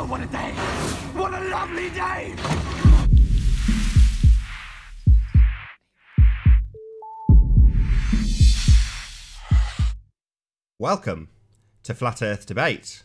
Oh, what a day! What a lovely day! Welcome to Flat Earth Debate.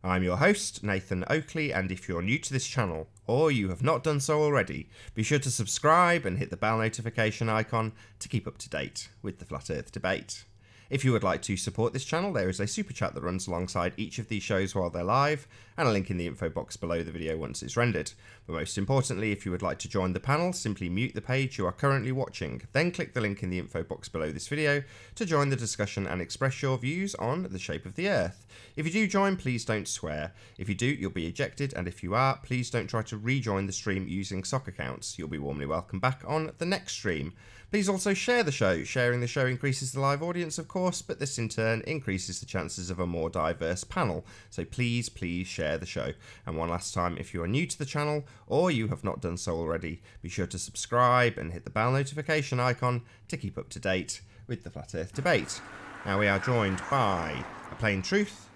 I'm your host, Nathan Oakley, and if you're new to this channel, or you have not done so already, be sure to subscribe and hit the bell notification icon to keep up to date with the Flat Earth Debate. If you would like to support this channel, there is a super chat that runs alongside each of these shows while they're live, and a link in the info box below the video once it's rendered. But most importantly, if you would like to join the panel, simply mute the page you are currently watching, then click the link in the info box below this video to join the discussion and express your views on the shape of the Earth. If you do join, please don't swear. If you do, you'll be ejected, and if you are, please don't try to rejoin the stream using sock accounts. You'll be warmly welcome back on the next stream. Please also share the show. Sharing the show increases the live audience, of course, but this in turn increases the chances of a more diverse panel. So please share the show. And one last time, if you are new to the channel or you have not done so already, be sure to subscribe and hit the bell notification icon to keep up to date with the Flat Earth Debate. Now we are joined by A Plain Truth,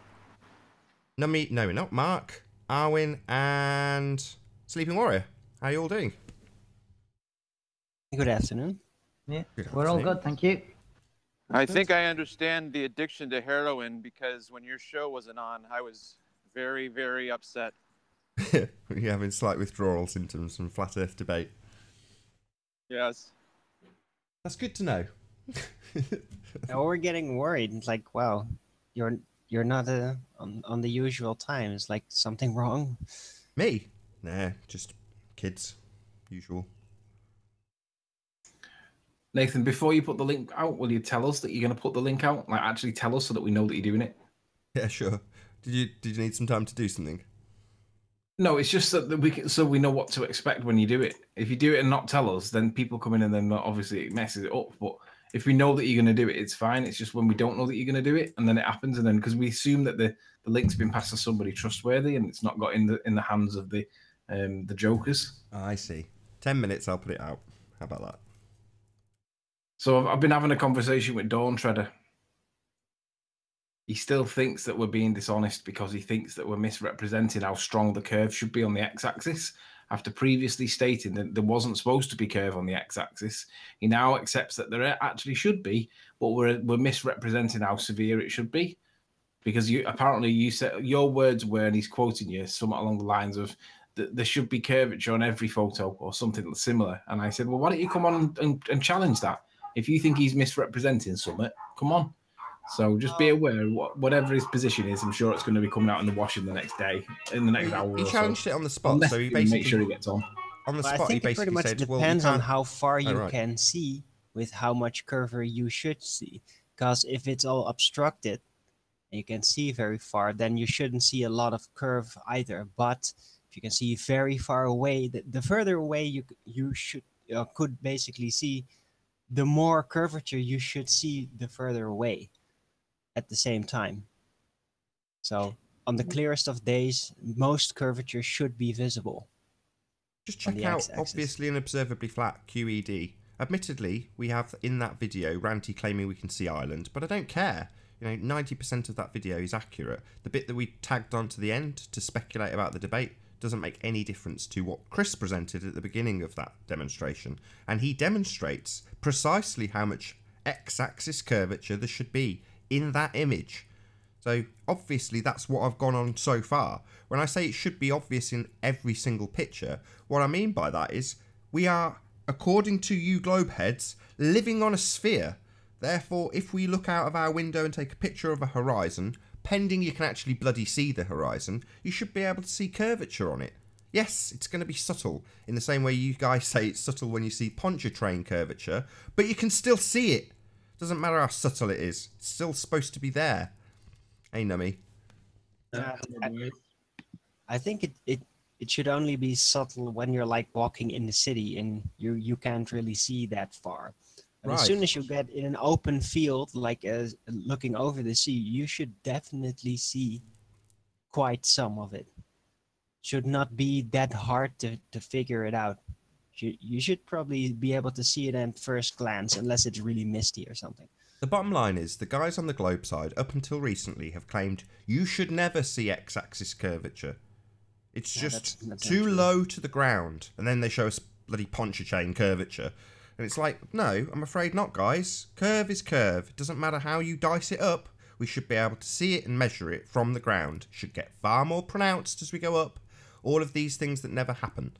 Nummy, no we're not, Mark, Arwin, and Sleeping Warrior. How are you all doing? Good afternoon. Yeah, Good we're all afternoon. good, thank you. I think I understand the addiction to heroin, because when your show wasn't on, I was very, very upset. We're having slight withdrawal symptoms from Flat Earth Debate. Yes. That's good to know. Now we're getting worried. It's like, wow, you're not on the usual time. Is like something wrong? Me? Nah, just kids. Usual. Nathan, before you put the link out, will you tell us that you're going to put the link out? Like, actually tell us so that we know that you're doing it. Yeah, sure. Did you need some time to do something? No, it's just that so we know what to expect when you do it. If you do it and not tell us, then people come in and then obviously it messes it up. But if we know that you're going to do it, it's fine. It's just when we don't know that you're going to do it, and then it happens, and then because we assume that the link's been passed to somebody trustworthy and it's not got in the hands of the jokers. Oh, I see. 10 minutes, I'll put it out. How about that? So I've been having a conversation with Dawn Treader. He still thinks that we're being dishonest because he thinks that we're misrepresenting how strong the curve should be on the x-axis. After previously stating that there wasn't supposed to be curve on the x-axis, he now accepts that there actually should be, but we're misrepresenting how severe it should be. Because you said your words were, and he's quoting you, somewhat along the lines of, there should be curvature on every photo or something similar. And I said, well, why don't you come on and challenge that? If you think he's misrepresenting something, come on. So just be aware, whatever his position is, I'm sure it's going to be coming out in the wash in the next day, in the next hour. He challenged it on the spot, so he basically make sure he gets on. On the Well, spot, I think he it pretty basically much said, "Well, depends we on can't." how far you right. can see with how much curvature you should see. Because if it's all obstructed and you can see very far, then you shouldn't see a lot of curve either. But if you can see very far away, the further away you should could basically see, the more curvature you should see the further away at the same time. So on the clearest of days, most curvature should be visible. Just on check the out x-axis. obviously and observably flat QED. Admittedly, we have in that video Ranty claiming we can see Ireland, but I don't care. You know, 90% of that video is accurate. The bit that we tagged on to the end to speculate about the debate doesn't make any difference to what Chris presented at the beginning of that demonstration. And he demonstrates precisely how much x-axis curvature there should be in that image. So obviously that's what I've gone on so far. When I say it should be obvious in every single picture, what I mean by that is we are, according to you globeheads, living on a sphere. Therefore, if we look out of our window and take a picture of a horizon, pending you can actually bloody see the horizon, you should be able to see curvature on it. Yes, it's going to be subtle, in the same way you guys say it's subtle when you see Pontchartrain curvature, but you can still see it. Doesn't matter how subtle it is, it's still supposed to be there. Hey, Nummy. I think it should only be subtle when you're like walking in the city and you can't really see that far. But Right. as soon as you get in an open field, like looking over the sea, you should definitely see quite some of it. Should not be that hard to figure it out. You should probably be able to see it at first glance, unless it's really misty or something. The bottom line is, the guys on the globe side, up until recently, have claimed you should never see x-axis curvature. It's Yeah, just that's too untrue. low to the ground, and then they show us bloody Pontchartrain curvature. And it's like, no, I'm afraid not, guys. Curve is curve. It doesn't matter how you dice it up. We should be able to see it and measure it from the ground. It should get far more pronounced as we go up. All of these things that never happen.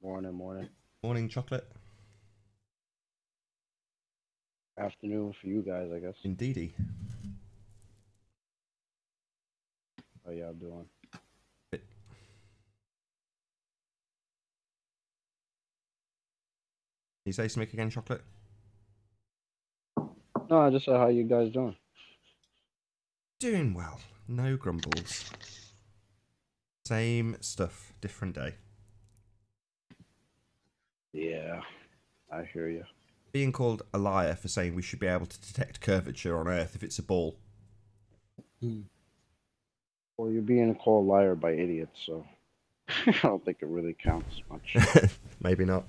Morning, morning. Morning, chocolate. Afternoon for you guys, I guess. Indeedy. How y'all doing? You say something again, chocolate? No, I just said how you guys doing. Doing well. No grumbles. Same stuff, different day. Yeah, I hear you. Being called a liar for saying we should be able to detect curvature on Earth if it's a ball. Well, you're being called liar by idiots, so I don't think it really counts much. Maybe not.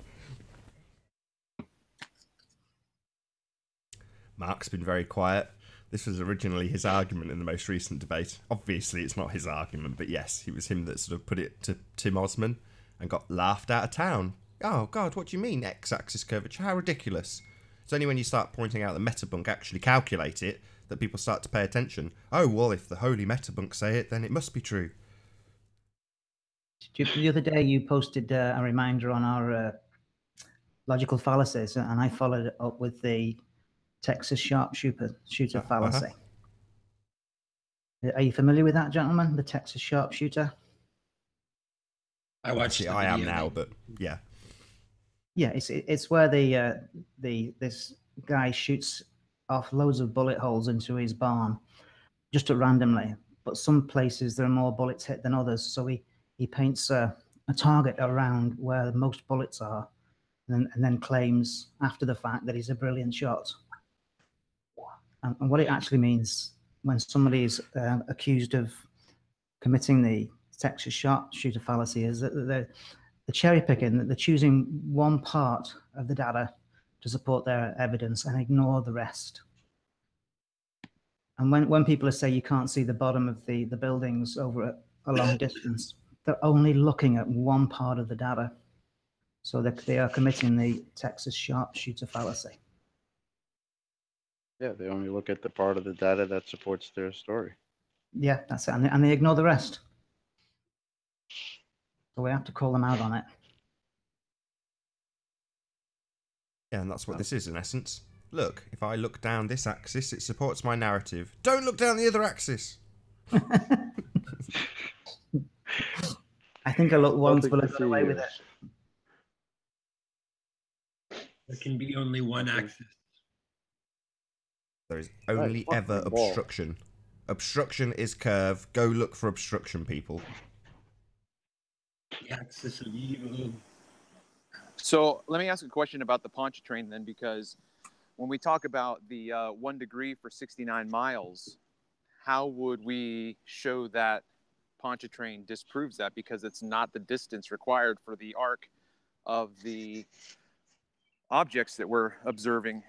Mark's been very quiet. This was originally his argument in the most recent debate. Obviously, it's not his argument, but yes, it was him that sort of put it to Tim Osman and got laughed out of town. Oh, God, what do you mean, x-axis curvature? How ridiculous. It's only when you start pointing out that Metabunk actually calculate it that people start to pay attention. Oh, well, if the holy Metabunk say it, then it must be true. The other day, you posted a reminder on our logical fallacies, and I followed it up with the Texas sharpshooter fallacy. Are you familiar with that, gentlemen? The Texas sharpshooter? I watched Actually, the I am video, now, mate. but yeah. Yeah, it's where this guy shoots off loads of bullet holes into his barn just at randomly. But some places there are more bullets hit than others, so he paints a target around where most bullets are, and then claims after the fact that he's a brilliant shot. And what it actually means when somebody is accused of committing the Texas sharpshooter fallacy is that they're cherry picking, that they're choosing one part of the data to support their evidence and ignore the rest. And when people say you can't see the bottom of the buildings over a long distance, they're only looking at one part of the data. So they are committing the Texas sharpshooter fallacy. Yeah, they only look at the part of the data that supports their story. Yeah, that's it. And they ignore the rest. So we have to call them out on it. Yeah, and that's what this is in essence. Look, if I look down this axis, it supports my narrative. Don't look down the other axis. I think I look once, Nothing but I to got see away here. with it. There can be only one axis. There is only fuck ever the ball. obstruction. Obstruction is curve. Go look for obstruction, people. The axis of evil. So let me ask a question about the Pontchartrain then, because when we talk about the 1 degree for 69 miles, how would we show that Pontchartrain disproves that? Because it's not the distance required for the arc of the objects that we're observing.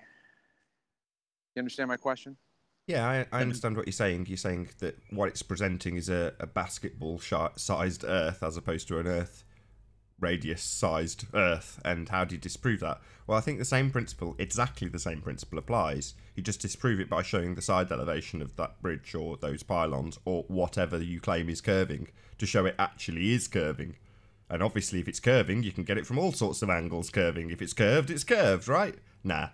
You understand my question? Yeah, I understand what you're saying. You're saying that what it's presenting is a basketball-sized Earth as opposed to an Earth radius-sized Earth. And how do you disprove that? Well, I think the same principle, exactly the same principle applies. You just disprove it by showing the side elevation of that bridge or those pylons or whatever you claim is curving to show it actually is curving. And obviously, if it's curving, you can get it from all sorts of angles curving. If it's curved, right? Nah.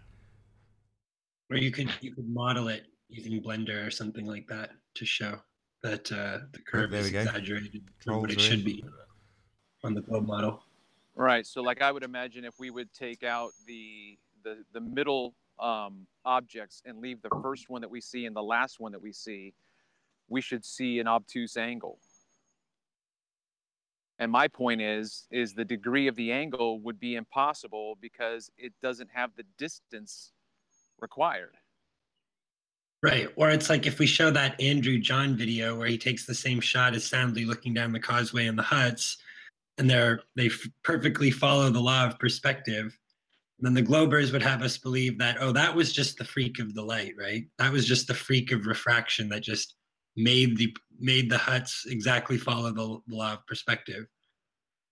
Or you could model it using Blender or something like that to show that the curve there is we go. exaggerated from what it Controls are in. should be on the globe model. Right. So like I would imagine if we would take out the middle objects and leave the first one that we see and the last one that we see, we should see an obtuse angle. And my point is the degree of the angle would be impossible because it doesn't have the distance required. Right. Or it's like if we show that Andrew John video where he takes the same shot as Soundly looking down the causeway and the huts, and they perfectly follow the law of perspective, then the Globers would have us believe that, oh, that was just the freak of the light, right? That was just the freak of refraction that just made the huts exactly follow the law of perspective.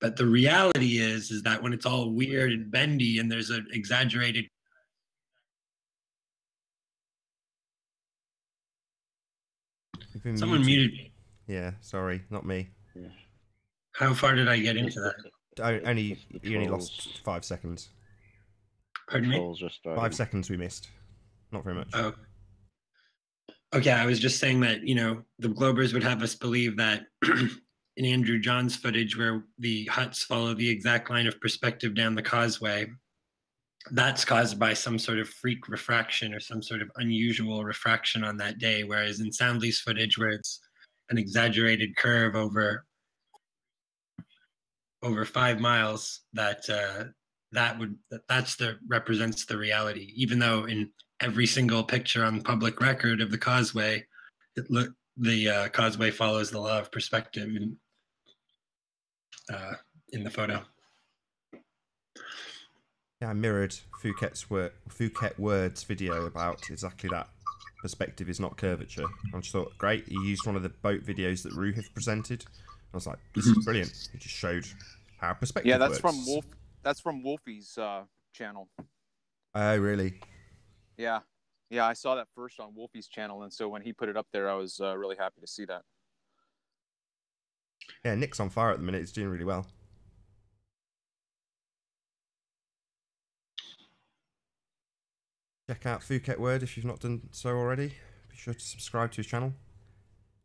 But the reality is that when it's all weird and bendy and there's an exaggerated. You've been Someone muted me. Yeah, sorry, not me. Yeah. How far did I get into that? You only lost 5 seconds. Pardon me? Trolls are starting. 5 seconds we missed. Not very much. Oh. Okay, I was just saying that, you know, the Globers would have us believe that in Andrew John's footage where the huts follow the exact line of perspective down the causeway, that's caused by some sort of freak refraction or some sort of unusual refraction on that day. Whereas in Soundly's footage, where it's an exaggerated curve over 5 miles, represents the reality. Even though in every single picture on public record of the causeway, the causeway follows the law of perspective in the photo. Yeah, I mirrored Phuket Word's video about exactly that. Perspective is not curvature. I just thought, great, he used one of the boat videos that Ruhif presented. I was like, this is brilliant. He just showed how perspective Yeah, that's works. from Wolf. That's from Wolfie's channel. Oh, really? Yeah, yeah, I saw that first on Wolfie's channel, and so when he put it up there, I was really happy to see that. Yeah, Nick's on fire at the minute. He's doing really well. Check out Phuket Word if you've not done so already. Be sure to subscribe to his channel.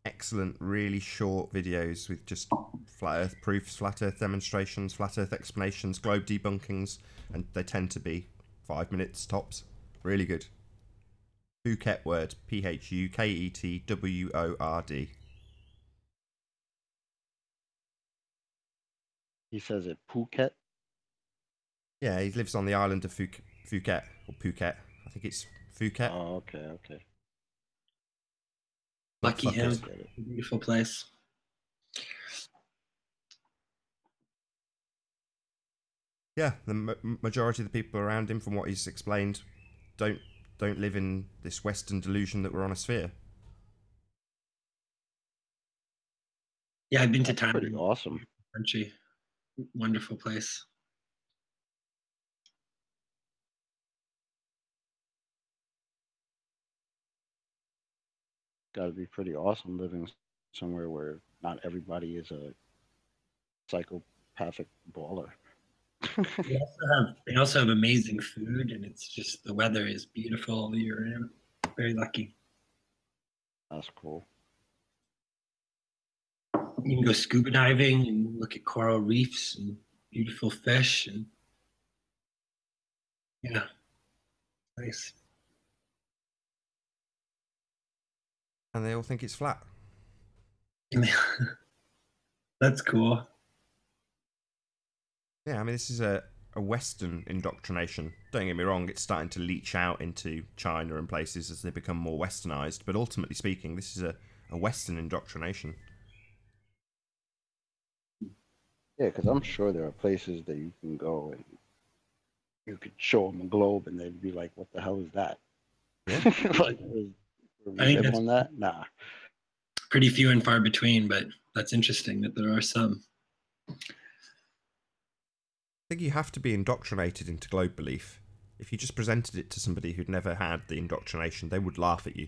Excellent, really short videos with just flat earth proofs, flat earth demonstrations, flat earth explanations, globe debunkings, and they tend to be 5 minutes tops. Really good. Phuket Word, Phuketword. He says it Phuket. Yeah, he lives on the island of Phuket, or Phuket. I think it's Phuket. Oh, okay, okay. Lucky him. Phuket. Beautiful place. Yeah, the majority of the people around him, from what he's explained, don't live in this Western delusion that we're on a sphere. Yeah, I've been to Thailand. Pretty awesome. Country, wonderful place. Got to be pretty awesome living somewhere where not everybody is a psychopathic baller. They also have amazing food, and it's just the weather is beautiful all year round. Very lucky. That's cool. You can go scuba diving and look at coral reefs and beautiful fish, and yeah, nice. And they all think it's flat. That's cool. Yeah, I mean, this is a Western indoctrination. Don't get me wrong, it's starting to leach out into China and places as they become more westernized, but ultimately speaking, this is a Western indoctrination. Yeah, because I'm sure there are places that you can go and you could show them a globe and they'd be like, what the hell is that? Yeah. Like, I think that's on that? Nah. pretty few and far between, but that's interesting that there are some. I think you have to be indoctrinated into globe belief. If you just presented it to somebody who'd never had the indoctrination, they would laugh at you.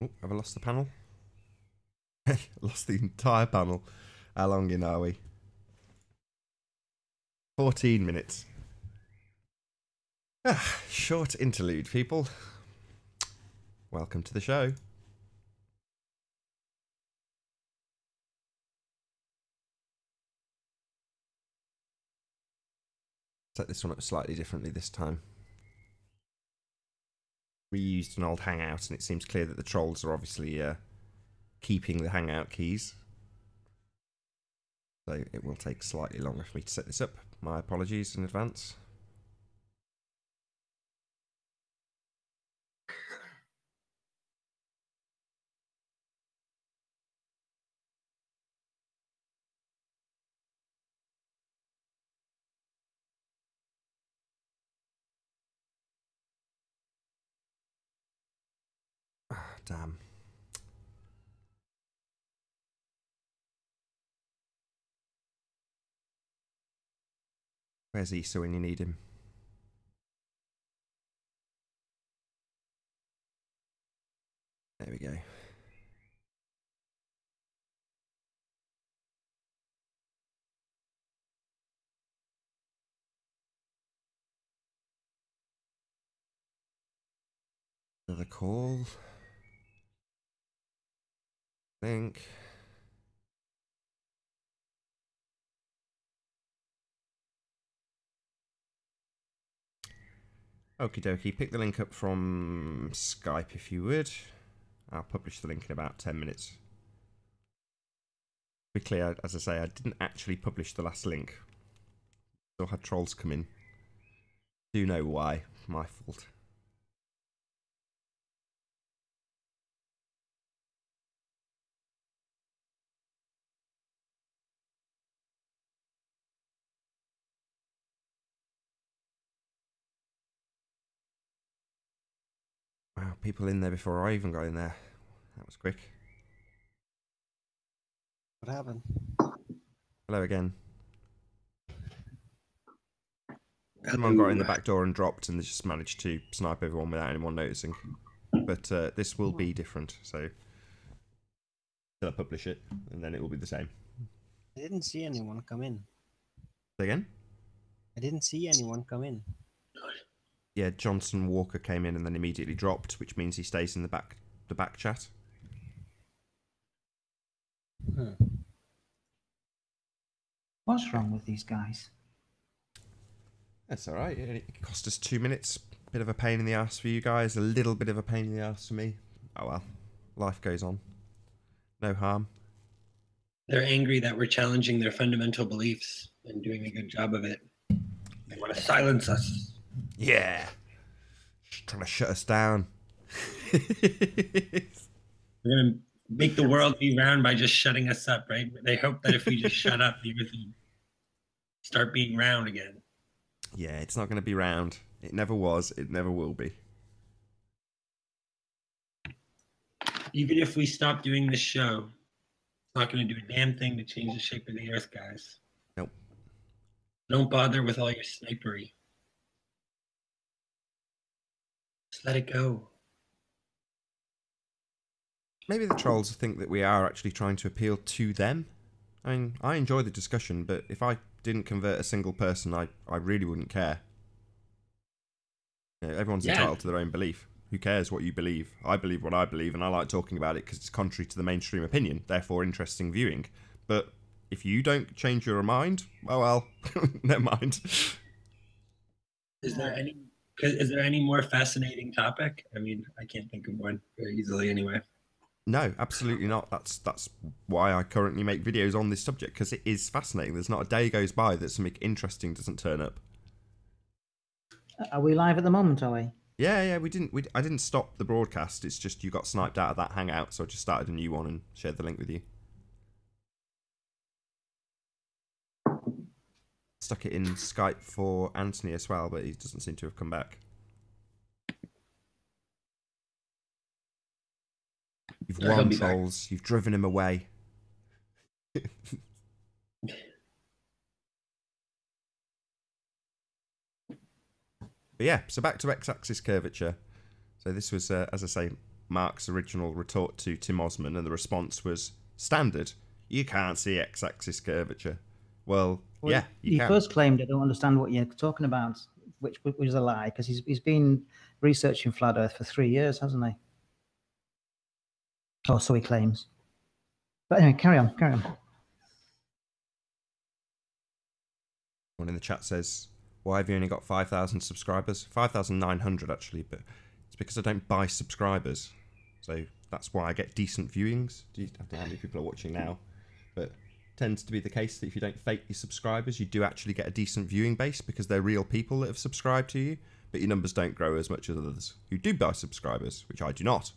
Oh, have I lost the panel? Lost the entire panel. How long in are we? 14 minutes. Ah, short interlude, people. Welcome to the show. Set this one up slightly differently this time. Reused an old Hangout, and it seems clear that the trolls are obviously keeping the Hangout keys. So it will take slightly longer for me to set this up. My apologies in advance. damn. Where's Issa when you need him? There we go. Another call. Link. Okie dokie. Pick the link up from Skype if you would. I'll publish the link in about 10 minutes. To be clear, as I say, I didn't actually publish the last link. Still had trolls come in. Do know why. My fault. Wow, people in there before I even got in there. That was quick. What happened? Hello again. Someone got in the back door and dropped, and they just managed to snipe everyone without anyone noticing. But this will be different, so till I publish it, and then it will be the same. I didn't see anyone come in. Say again? I didn't see anyone come in. Yeah, Johnson Walker came in and then immediately dropped, which means he stays in the back chat. What's wrong with these guys? That's all right. It cost us 2 minutes. Bit of a pain in the ass for you guys. A little bit of a pain in the ass for me. Oh well, life goes on. No harm. They're angry that we're challenging their fundamental beliefs and doing a good job of it. They want to silence us. Yeah. Just trying to shut us down. We're going to make the world be round by just shutting us up, right? They hope that if we just shut up, the earth will start being round again. Yeah, it's not going to be round. It never was. It never will be. Even if we stop doing this show, it's not going to do a damn thing to change the shape of the earth, guys. Nope. Don't bother with all your snipery. Just let it go. Maybe the trolls think that we are actually trying to appeal to them. I mean, I enjoy the discussion, but if I didn't convert a single person, I really wouldn't care. You know, everyone's entitled to their own belief. Who cares what you believe? I believe what I believe, and I like talking about it because it's contrary to the mainstream opinion, therefore interesting viewing. But if you don't change your mind, oh well, never mind. Is there any more fascinating topic? I mean, I can't think of one very easily anyway. No, absolutely not. That's why I currently make videos on this subject, because it is fascinating. There's not a day goes by that something interesting doesn't turn up. Are we live at the moment, are we? Yeah, I didn't stop the broadcast. It's just you got sniped out of that hangout, so I just started a new one and shared the link with you. Stuck it in Skype for Anthony as well, but he doesn't seem to have come back. You've won, trolls. You've driven him away. But yeah, so back to x-axis curvature. So this was, as I say, Mark's original retort to Tim Osman, and the response was standard. You can't see x-axis curvature. Well, yeah, you can. He first claimed, I don't understand what you're talking about, which was a lie, because he's been researching flat Earth for 3 years, hasn't he? Oh, so he claims. But anyway, carry on. One in the chat says, why have you only got 5,000 subscribers? 5,900 actually, but it's because I don't buy subscribers. So that's why I get decent viewings. I don't know how many people are watching now, but it tends to be the case that if you don't fake your subscribers, you do actually get a decent viewing base because they're real people that have subscribed to you, but your numbers don't grow as much as others who do buy subscribers, which I do not.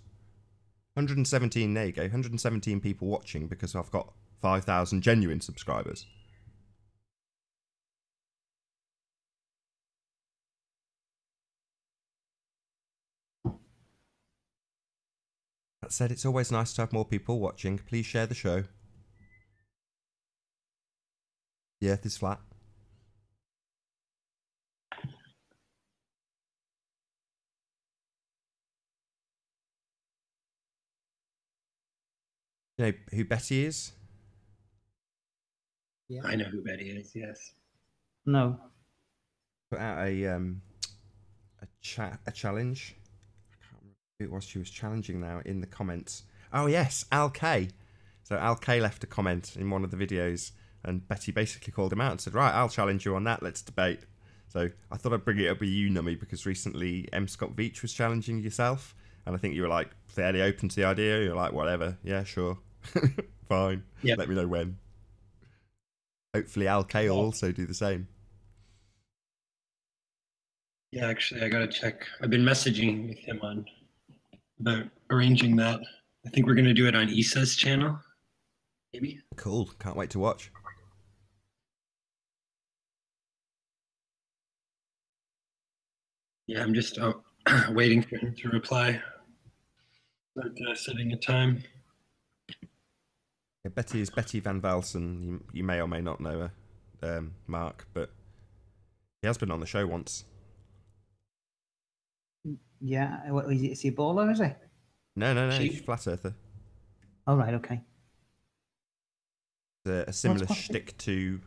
117, there you go, 117 people watching because I've got 5,000 genuine subscribers. That said, it's always nice to have more people watching. Please share the show. The Earth is flat. You know who Betty is? Yeah. I know who Betty is. Yes. No. Put out a challenge. I can't remember who it was she was challenging now in the comments. Oh yes, Al K. So Al K left a comment in one of the videos, and Betty basically called him out and said, "Right, I'll challenge you on that. Let's debate." So I thought I'd bring it up with you, Nummy, because recently M. Scott Veach was challenging yourself, and I think you were like fairly open to the idea. You're like, whatever, yeah, sure, fine. Yeah. Let me know when. Hopefully Al K will also do the same. Yeah, actually, I gotta check. I've been messaging with him on about arranging that. I think we're gonna do it on Issa's channel, maybe. Cool, can't wait to watch. Yeah, I'm just waiting for him to reply. But setting a time. Yeah, Betty is Betty Van Velsen. You may or may not know her, Mark, but he has been on the show once. Yeah. What, is he a baller, is he? No, She- she's flat earther. Oh, right, okay. A similar quite- shtick to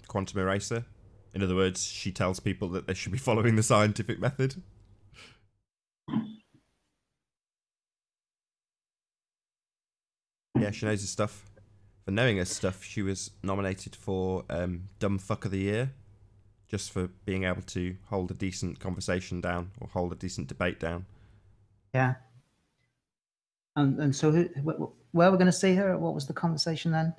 Quantum Eraser. In other words, she tells people that they should be following the scientific method. Yeah, she knows her stuff. For knowing her stuff, she was nominated for Dumb Fuck of the Year, just for being able to hold a decent conversation down or hold a decent debate down. Yeah. And so where we're going to see her? What was the conversation then?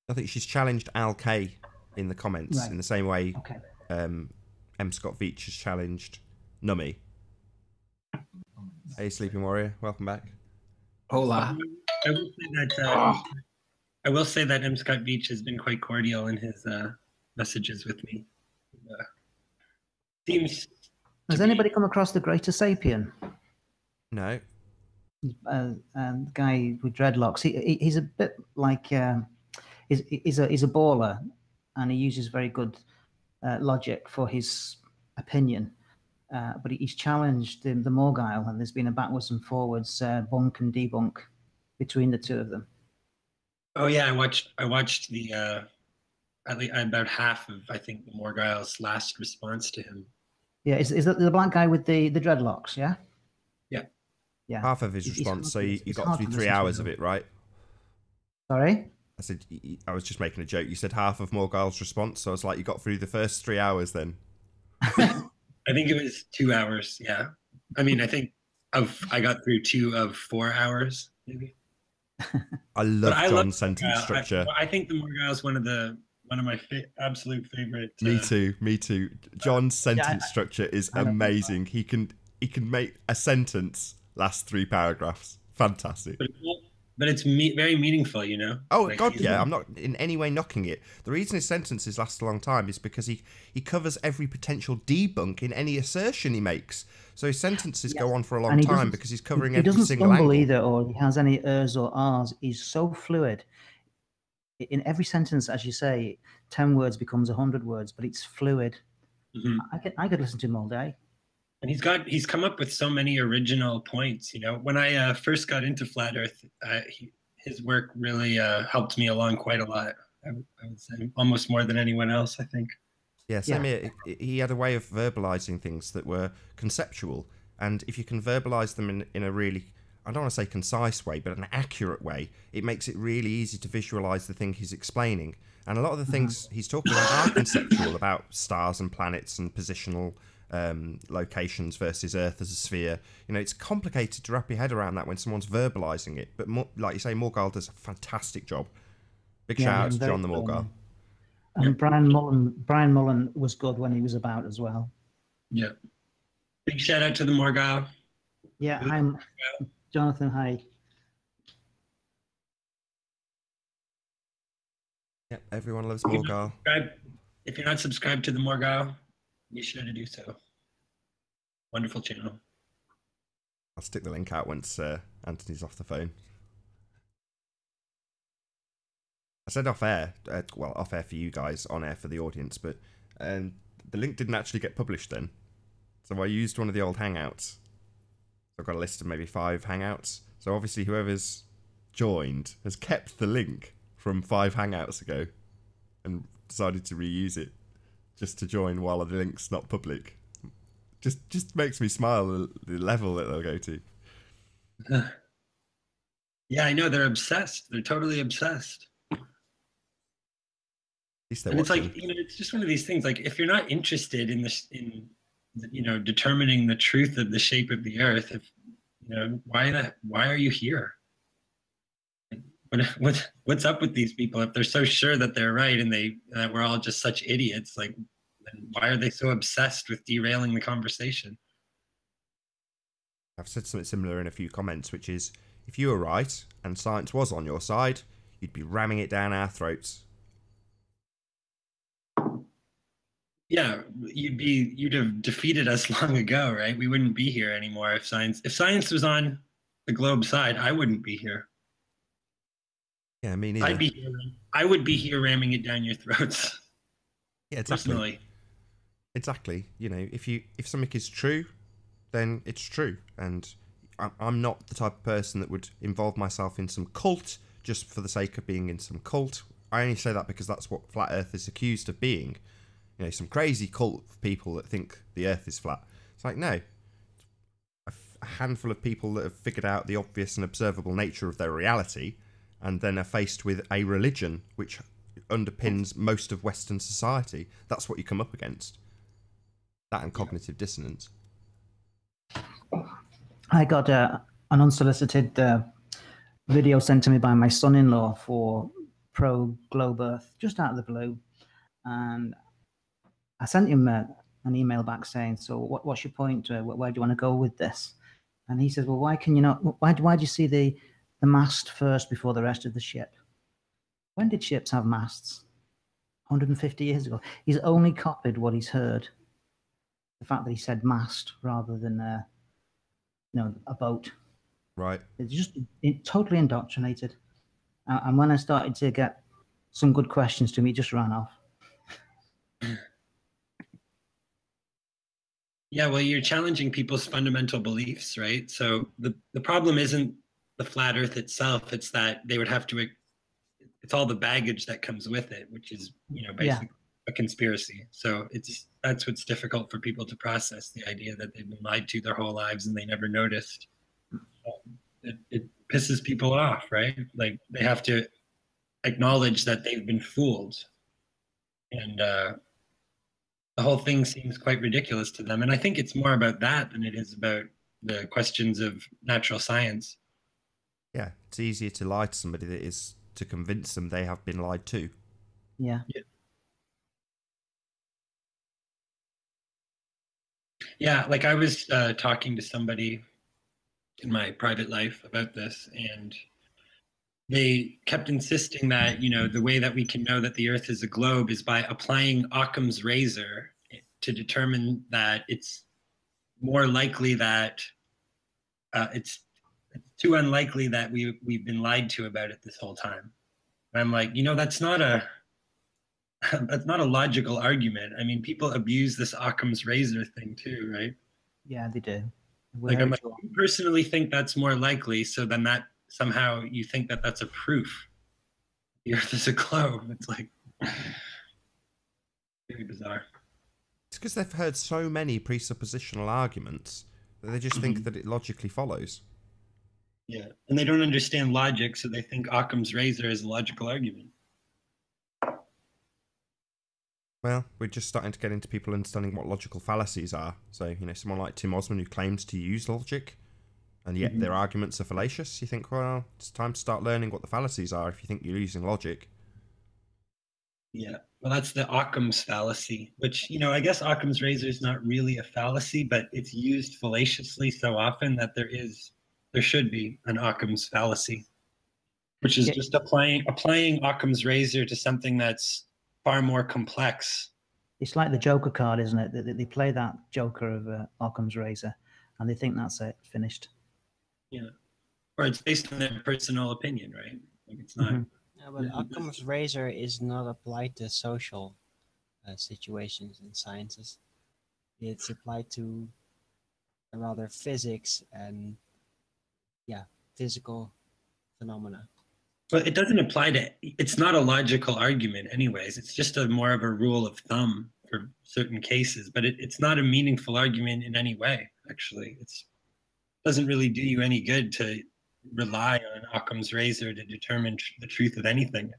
I think she's challenged Al K in the comments Right. in the same way Okay. M. Scott Veach has challenged Nummy. Hey, Sleeping Warrior, welcome back. Hola. I will say that I will say that M. Scott Beach has been quite cordial in his messages with me. Seems. Has anybody come across the Greater Sapien? No. Guy with dreadlocks. He's a bit like he's a baller, and he uses very good logic for his opinion. But he's challenged the Morgile, and there's been a backwards and forwards bunk and debunk between the two of them. Oh yeah, I watched the at least about half of I think the Morgile's last response to him. Yeah, is that the black guy with the dreadlocks? Yeah. Yeah. Yeah. Half of his He's response, hard so to- you it's got hard through to 3 listen to hours him. of it, right? Sorry. I said, I was just making a joke. You said half of Morgile's response, so I was like, you got through the first 3 hours then. I think it was 2 hours. Yeah. I mean, I think I got through 2 of 4 hours, maybe. I love But I John's love sentence structure. I think the Morgile is one of my absolute favorite. Me too. John's sentence structure is I love that. amazing. He can make a sentence last 3 paragraphs. Fantastic. But it's very meaningful, you know. Oh Like, God, he's- yeah. I'm not in any way knocking it. The reason his sentences last a long time is because he covers every potential debunk in any assertion he makes. So his sentences go on for a long And he time doesn't- because he's covering he every doesn't single stumble angle. either, or he has any ers or rs. He's so fluid. In every sentence, as you say, 10 words becomes 100 words, but it's fluid. Mhm. I could listen to him all day. And he's come up with so many original points. You know, when I first got into flat Earth, his work really helped me along quite a lot. I would say almost more than anyone else, I think. Yeah, same here. He had a way of verbalizing things that were conceptual, and if you can verbalize them in a really, I don't want to say concise way, but an accurate way, it makes it really easy to visualize the thing he's explaining. And a lot of the things he's talking about are conceptual, about stars and planets and positional locations versus Earth as a sphere. You know, it's complicated to wrap your head around that when someone's verbalizing it. But like you say, Morgile does a fantastic job. Big Yeah, shout out to very John the cool. Morgile. And Brian Mullen was good when he was about as well. Yeah. Big shout out to the Morgile. Yeah, I'm Jonathan. Hi. Yep, everyone loves Morgile. If you're not subscribed to the Morgile, you should do so. Wonderful channel. I'll stick the link out once Anthony's off the phone. I said off air, well, off air for you guys, on air for the audience, but the link didn't actually get published then. So I used one of the old Hangouts. I've got a list of maybe 5 Hangouts. So obviously whoever's joined has kept the link from 5 Hangouts ago and decided to reuse it just to join while the link's not public. Just makes me smile, the level that they'll go to. Yeah, I know, they're obsessed. They're totally obsessed. At least they're And it's watching. like, it's just one of these things, like, if you're not interested in this, in determining the truth of the shape of the earth, if why are you here? What's up with these people? If they're so sure that they're right and that we're all just such idiots, like, then why are they so obsessed with derailing the conversation? I've said something similar in a few comments, which is, if you were right and science was on your side, you'd be ramming it down our throats. Yeah, you'd have defeated us long ago, right? We wouldn't be here anymore if science was on the globe side. I wouldn't be here. Yeah, me neither. I would be here ramming it down your throats. Yeah, exactly. Personally. Exactly. If something is true, then it's true, and I'm not the type of person that would involve myself in some cult just for the sake of being in some cult. I only say that because that's what Flat Earth is accused of being. Some crazy cult of people that think the Earth is flat. It's like, no. A handful of people that have figured out the obvious and observable nature of their reality, and then are faced with a religion which underpins most of Western society. That's what you come up against. That and cognitive dissonance. I got an unsolicited video sent to me by my son-in-law for pro-Globe Earth, just out of the blue. And I sent him an email back saying, so what's your point? Where do you want to go with this? And he says, well, why can you not? Why do you see the mast first before the rest of the ship? When did ships have masts? 150 years ago. He's only copied what he's heard. The fact that he said mast rather than a boat. Right. It's just totally indoctrinated. And when I started to get some good questions to me, he just ran off. Yeah, well, you're challenging people's fundamental beliefs, right? So the problem isn't the flat Earth itself; it's that they would have to. It's all the baggage that comes with it, which is basically a conspiracy. So that's what's difficult for people to process: the idea that they've been lied to their whole lives and they never noticed. It pisses people off, right? Like, they have to acknowledge that they've been fooled, and the whole thing seems quite ridiculous to them. And I think it's more about that than it is about the questions of natural science. Yeah, it's easier to lie to somebody than it is to convince them they have been lied to. Yeah. Yeah, like, I was talking to somebody in my private life about this, and they kept insisting that, the way that we can know that the Earth is a globe is by applying Occam's razor to determine that it's more likely that it's too unlikely that we've been lied to about it this whole time. And I'm like, that's not a logical argument. I mean, people abuse this Occam's razor thing too, right? Yeah, they do. Like, I'm like, you personally think that's more likely, so then that somehow you think that that's a proof the Earth is a globe. It's like very bizarre. It's because they've heard so many presuppositional arguments that they just think that it logically follows. Yeah, and they don't understand logic, so they think Occam's razor is a logical argument. Well, we're just starting to get into people understanding what logical fallacies are. So, someone like Tim Osman who claims to use logic, and yet their arguments are fallacious. You think, well, it's time to start learning what the fallacies are if you think you're using logic. Yeah, well, that's the Occam's fallacy, which, I guess Occam's razor is not really a fallacy, but it's used fallaciously so often that there should be an Occam's fallacy, which is just applying Occam's razor to something that's far more complex. It's like the Joker card, isn't it? They play that Joker of Occam's razor, and they think that's it, finished. Yeah, or it's based on their personal opinion, right? Like it's not. Yeah, but Occam's razor is not applied to social situations in sciences. It's applied to rather physics and physical phenomena. But it doesn't apply to. It's not a logical argument, anyways. It's just a more of a rule of thumb for certain cases. But it's not a meaningful argument in any way. Actually, it doesn't really do you any good to rely on Occam's razor to determine the truth of anything.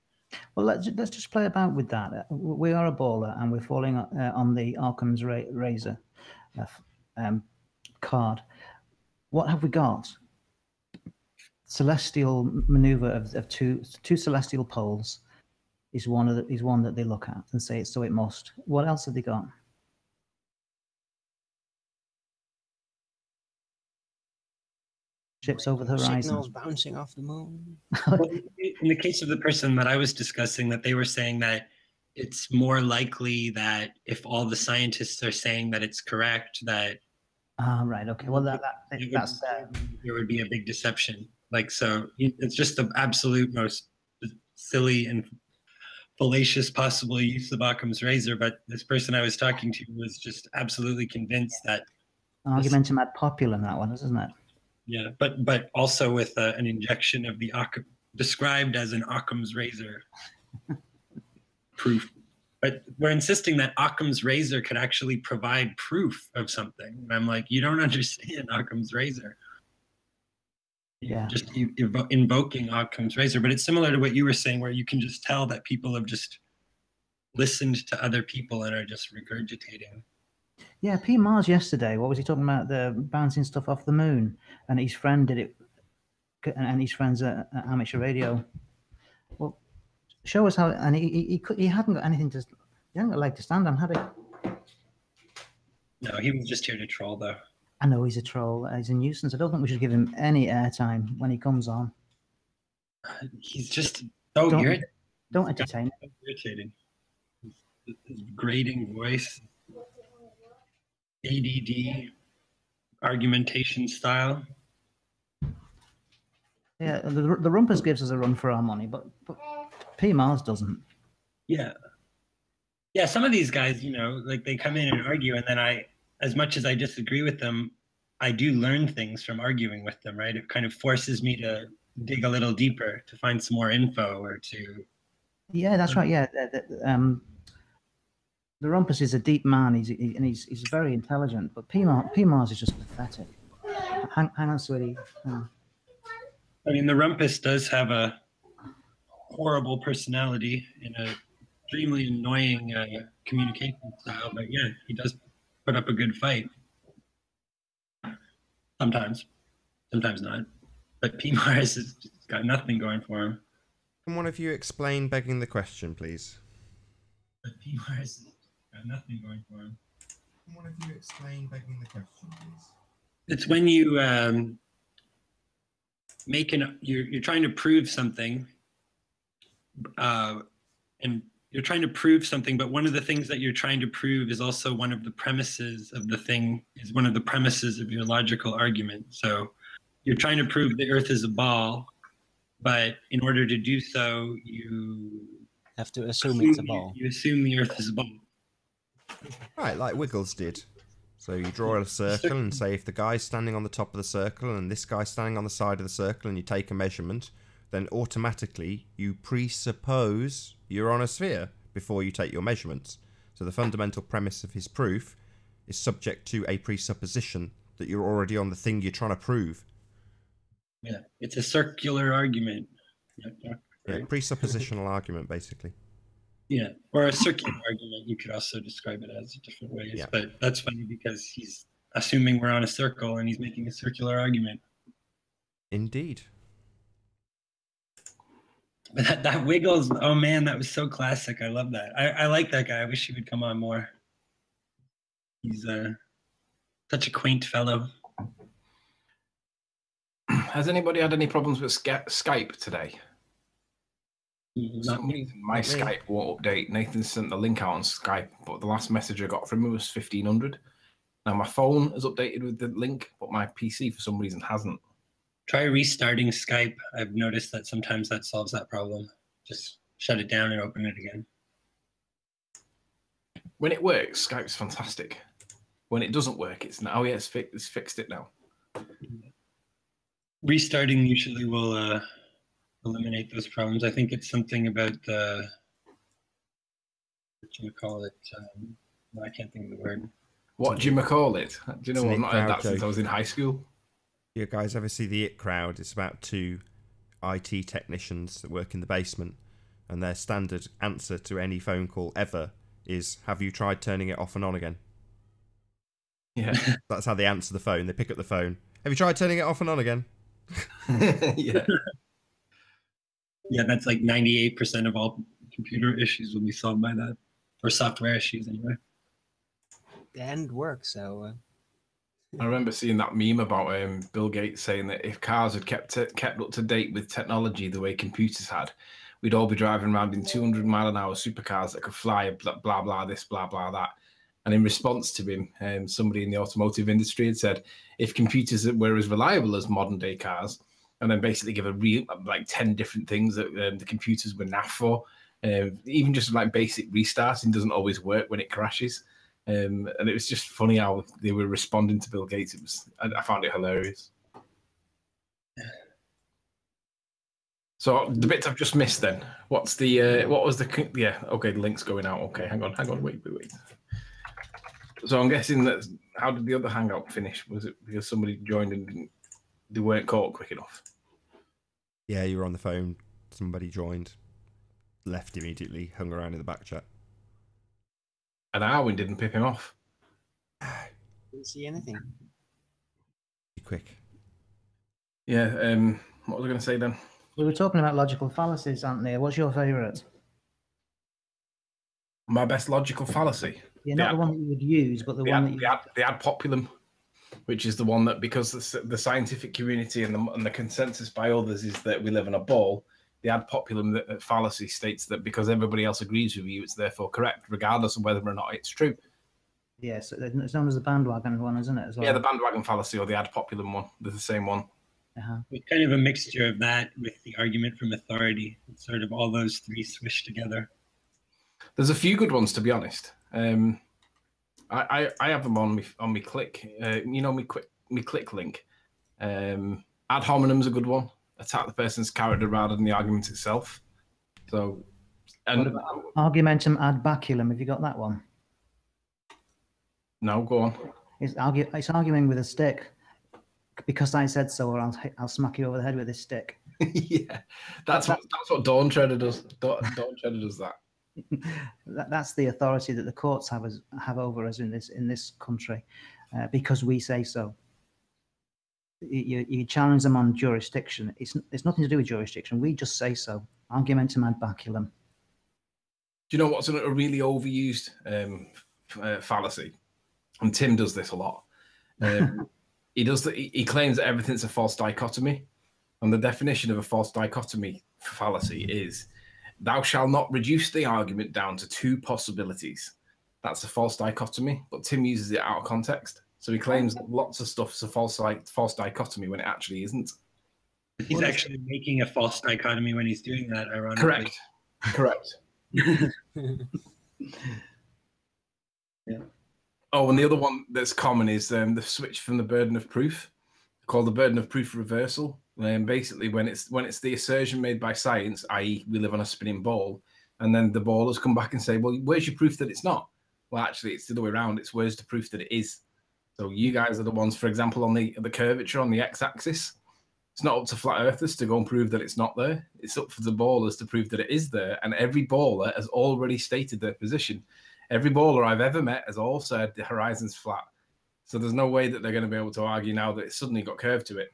Well, let's just play about with that. We are a baller, and we're falling on the Occam's razor card. What have we got? Celestial maneuver of two celestial poles is one that they look at and say so it must. What else have they got? Ships over the horizon. Signals bouncing off the moon. Well, in the case of the person that I was discussing, that they were saying that it's more likely that if all the scientists are saying that it's correct, that right. Okay. Well, that's there would be a big deception. Like, so it's just the absolute most silly and fallacious possible use of Occam's razor. But this person I was talking to was just absolutely convinced that argumentum ad populum, that one, isn't it? Yeah, but also with an injection of the Occam, described as an Occam's razor proof. But we're insisting that Occam's razor could actually provide proof of something. And I'm like, you don't understand Occam's razor. Yeah. Just invoking Occam's razor. But it's similar to what you were saying, where you can just tell that people have just listened to other people and are just regurgitating. Yeah, P. Mars yesterday, what was he talking about? The bouncing stuff off the moon. And his friend did it, and his friend's at amateur radio. Well, show us how, and he hadn't got anything to, he hadn't got a leg to stand on, had he? No, he was just here to troll, though. I know he's a troll. He's a nuisance. I don't think we should give him any airtime when he comes on. He's just so irritating. Don't entertain him. Irritating. His grating voice, ADD, argumentation style. Yeah, the Rumpus gives us a run for our money, but P. Mars doesn't. Yeah. Yeah, some of these guys, you know, like they come in and argue, and then as much as I disagree with them, I do learn things from arguing with them, right? It kind of forces me to dig a little deeper to find some more info or to... Yeah, that's right, yeah. The Rumpus is a deep man, he's very intelligent, but P. Mars is just pathetic. Hang on, sweetie. I mean, the Rumpus does have a horrible personality and a extremely annoying communication style, but yeah, he does put up a good fight. Sometimes not. But P. Mars has got nothing going for him. Can one of you explain begging the question, please? But P. Mars has got nothing going for him. Can one of you explain begging the question, please? It's when you you're trying to prove something, and you're trying to prove something, but one of the things that you're trying to prove is also one of the premises of the thing, is one of the premises of your logical argument. So you're trying to prove the Earth is a ball, but in order to do so, you have to assume it's a ball. You assume the Earth is a ball. Right, like Wiggles did. So you draw a circle and say if the guy's standing on the top of the circle and this guy's standing on the side of the circle and you take a measurement, then automatically you presuppose you're on a sphere before you take your measurements. So the fundamental premise of his proof is subject to a presupposition that you're already on the thing you're trying to prove. Yeah, it's a circular argument. Yeah, presuppositional argument, basically. Yeah, or a circular argument, you could also describe it as different ways. Yeah. But that's funny because he's assuming we're on a circle and he's making a circular argument. Indeed. But that Wiggles, oh man, that was so classic. I love that. I like that guy. I wish he would come on more. He's such a quaint fellow. Has anybody had any problems with Skype today? For some reason, my Skype won't update. Nathan sent the link out on Skype, but the last message I got from him was 1500. Now my phone has updated with the link, but my PC for some reason hasn't. Try restarting Skype. I've noticed that sometimes that solves that problem. Just shut it down and open it again. When it works, Skype's fantastic. When it doesn't work, it's now. Oh yeah, it's fixed it now. Restarting usually will eliminate those problems. I think it's something about the what do you call it? I can't think of the word. What do you call it? Do you know what? I've not heard that joke. since I was in high school. You guys ever see the It Crowd? It's about two IT technicians that work in the basement, and their standard answer to any phone call ever is, "Have you tried turning it off and on again?" Yeah. That's how they answer the phone. They pick up the phone. "Have you tried turning it off and on again?" Yeah. Yeah, that's like 98% of all computer issues will be solved by that, or software issues anyway. And work, so... I remember seeing that meme about Bill Gates saying that if cars had kept up to date with technology the way computers had, we'd all be driving around in 200-mile-an-hour supercars that could fly, blah, blah, blah, this, blah, blah, that. And in response to him, somebody in the automotive industry had said, if computers were as reliable as modern-day cars, and then basically give a real, like 10 different things that the computers were naff for, even just like basic restarting doesn't always work when it crashes. And it was just funny how they were responding to Bill Gates. I found it hilarious. So the bits I've just missed then. What's the what was the okay, the link's going out. Okay, hang on, wait. So I'm guessing that how did the other hangout finish? Was it because somebody joined and they weren't caught quick enough? Yeah, you were on the phone. Somebody joined, left immediately, hung around in the back chat. And Arwin didn't pip him off. Didn't see anything. Be quick. Yeah, what was I going to say then? We were talking about logical fallacies, Anthony. What's your favourite? My best logical fallacy? Yeah, not the one that you would use, but the one that you... The ad populum, which is the one that, because the scientific community and the consensus by others is that we live in a ball, the ad populum fallacy states that because everybody else agrees with you, it's therefore correct, regardless of whether or not it's true. Yes, it's known as the bandwagon one, isn't it? As well? Yeah, the bandwagon fallacy or the ad populum one. They're the same one. It's kind of a mixture of that with the argument from authority. It's sort of all those three swished together. There's a few good ones, to be honest. I have them on me click. Me click link. Ad hominem's a good one. Attack the person's character rather than the argument itself. So, and what about argumentum ad baculum? Have you got that one? No, go on. It's arguing with a stick. Because I said so, or I'll smack you over the head with this stick. Yeah, that's what Dawn Treader does. Dawn Treader does that. That's the authority that the courts have over us in this country, because we say so. You challenge them on jurisdiction. It's nothing to do with jurisdiction. We just say so. Argumentum ad baculum. Do you know what's a really overused fallacy? And Tim does this a lot. He claims that everything's a false dichotomy, and the definition of a false dichotomy fallacy is thou shalt not reduce the argument down to two possibilities. That's a false dichotomy, but Tim uses it out of context. So he claims that lots of stuff is a false dichotomy when it actually isn't. He's actually making a false dichotomy when he's doing that, ironically. Correct. Yeah. Oh, and the other one that's common is the switch from the burden of proof, called the burden of proof reversal. Basically, when it's the assertion made by science, i.e., we live on a spinning ball, and then the ballers come back and say, "Well, where's your proof that it's not?" Well, actually, it's the other way around. It's where's the proof that it is. So you guys are the ones, for example, on the curvature on the x-axis. It's not up to flat earthers to go and prove that it's not there. It's up for the ballers to prove that it is there. And every baller has already stated their position. Every baller I've ever met has all said the horizon's flat. So there's no way that they're going to be able to argue now that it's suddenly got curve to it.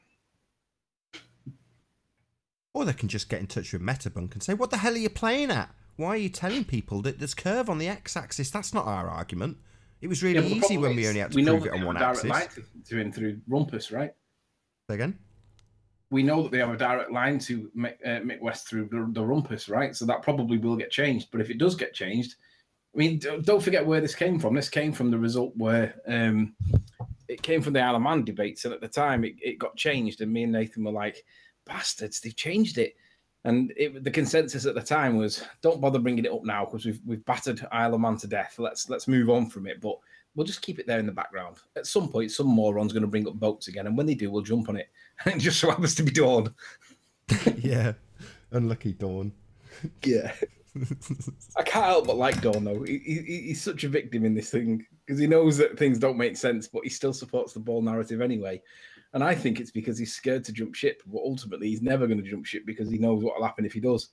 Or they can just get in touch with Metabunk and say, what the hell are you playing at? Why are you telling people that there's curve on the x-axis? That's not our argument. It was really easy when we only had to prove it on one axis. We know that they have a direct line to in through Rumpus, right? Say again? We know that they have a direct line to Mick West through the Rumpus, right? So that probably will get changed. But if it does get changed, I mean, don't forget where this came from. This came from the result where it came from the Isle of Man debates, and at the time it got changed, and me and Nathan were like, bastards, they've changed it. And the consensus at the time was, don't bother bringing it up now because we've battered Isle of Man to death. Let's move on from it, but we'll just keep it there in the background. At some point, some moron's going to bring up boats again, and when they do, we'll jump on it. And it just so happens to be Dawn. Yeah, unlucky Dawn. Yeah. I can't help but like Dawn, though. He's such a victim in this thing because he knows that things don't make sense, but he still supports the ball narrative anyway. And I think it's because he's scared to jump ship, but ultimately he's never going to jump ship because he knows what will happen if he does.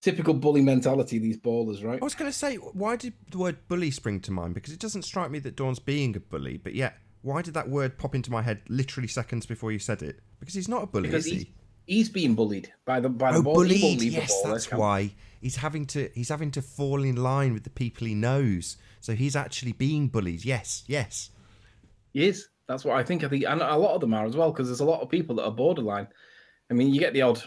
Typical bully mentality, these ballers, right? I was going to say, why did the word bully spring to mind? Because it doesn't strike me that Dawn's being a bully, but yet, why did that word pop into my head literally seconds before you said it? Because he's not a bully, Because is he? He's being bullied by the ball. Bullied. Yes, that's why he's having to fall in line with the people he knows. So he's actually being bullied. Yes. He is. That's what I think. And a lot of them are as well, because there's a lot of people that are borderline. I mean, you get the odd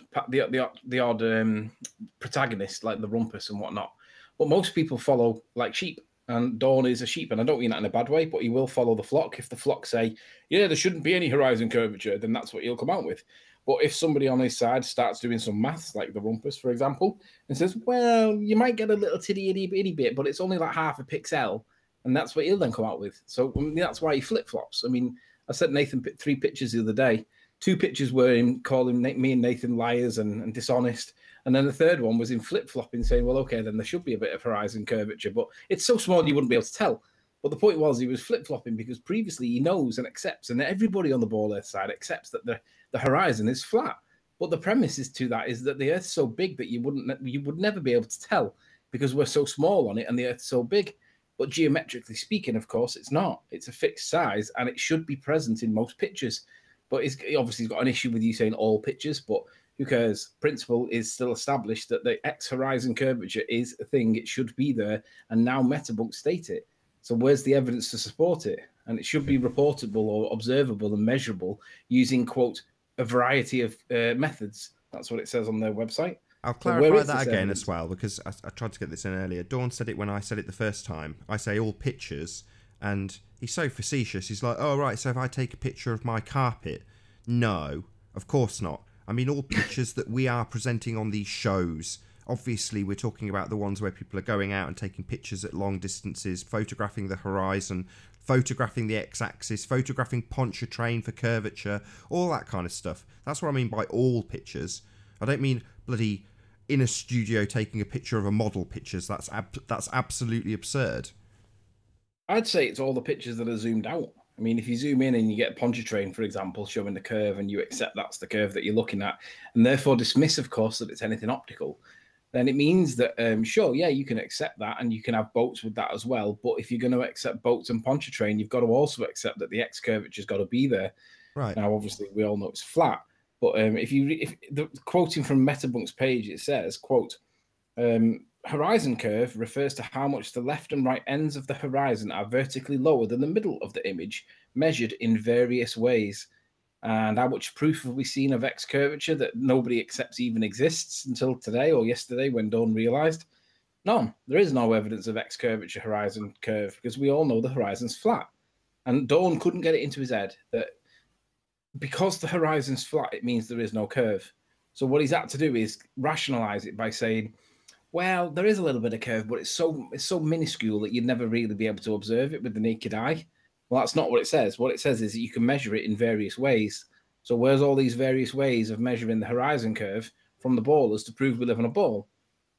protagonist like the rumpus and whatnot, but most people follow like sheep. And Dawn is a sheep, and I don't mean that in a bad way, but he will follow the flock. If the flock say, "Yeah, there shouldn't be any horizon curvature," then that's what he'll come out with. But if somebody on his side starts doing some maths, like the rumpus, for example, and says, well, you might get a little itty bit, but it's only like half a pixel, and that's what he'll then come out with. So that's why he flip-flops. I mean, I sent Nathan 3 pictures the other day. 2 pictures were him calling me and Nathan liars and dishonest. And then the third one was him flip-flopping, saying, well, okay, then there should be a bit of horizon curvature, but it's so small you wouldn't be able to tell. But the point was he was flip-flopping because previously he knows and accepts, and everybody on the ball Earth side accepts that the horizon is flat. But the premise is that the Earth's so big that you would never be able to tell because we're so small on it and the Earth's so big. But geometrically speaking, of course, it's not. It's a fixed size and it should be present in most pictures. But he obviously got an issue with you saying all pictures, but who cares? Principle is still established that the X horizon curvature is a thing. It should be there. And now Metabunk state it. So where's the evidence to support it? And it should be reportable or observable and measurable using, quote, a variety of methods. That's what it says on their website. I'll clarify that again as well, because I tried to get this in earlier. Dawn said it when I said it the first time. I say all pictures, and he's so facetious. He's like, oh, right, so if I take a picture of my carpet? No, of course not. I mean, all pictures that we are presenting on these shows. Obviously, we're talking about the ones where people are going out and taking pictures at long distances, photographing the horizon, photographing the x-axis, photographing Pontchartrain for curvature, all that kind of stuff. That's what I mean by all pictures. I don't mean bloody in a studio taking a picture of a model pictures. That's absolutely absurd. I'd say it's all the pictures that are zoomed out. I mean, if you zoom in and you get Pontchartrain, for example, showing the curve, and you accept that's the curve that you're looking at, and therefore dismiss, of course, that it's anything optical, then it means that, sure, yeah, you can accept that, and you can have boats with that as well. But if you're going to accept boats and Pontchartrain, you've got to also accept that the X curvature's got to be there. Right. Now, obviously, we all know it's flat. But if the quoting from Metabunk's page, it says, quote, horizon curve refers to how much the left and right ends of the horizon are vertically lower than the middle of the image, measured in various ways. And how much proof have we seen of X curvature that nobody accepts even exists until today or yesterday when Dawn realized? None. There is no evidence of X curvature horizon curve because we all know the horizon's flat. And Dawn couldn't get it into his head that because the horizon's flat, it means there is no curve. So what he's had to do is rationalize it by saying, well, there is a little bit of curve, but it's so minuscule that you'd never really be able to observe it with the naked eye. Well, that's not what it says. What it says is that you can measure it in various ways. So where's all these various ways of measuring the horizon curve from the ballers to prove we live on a ball?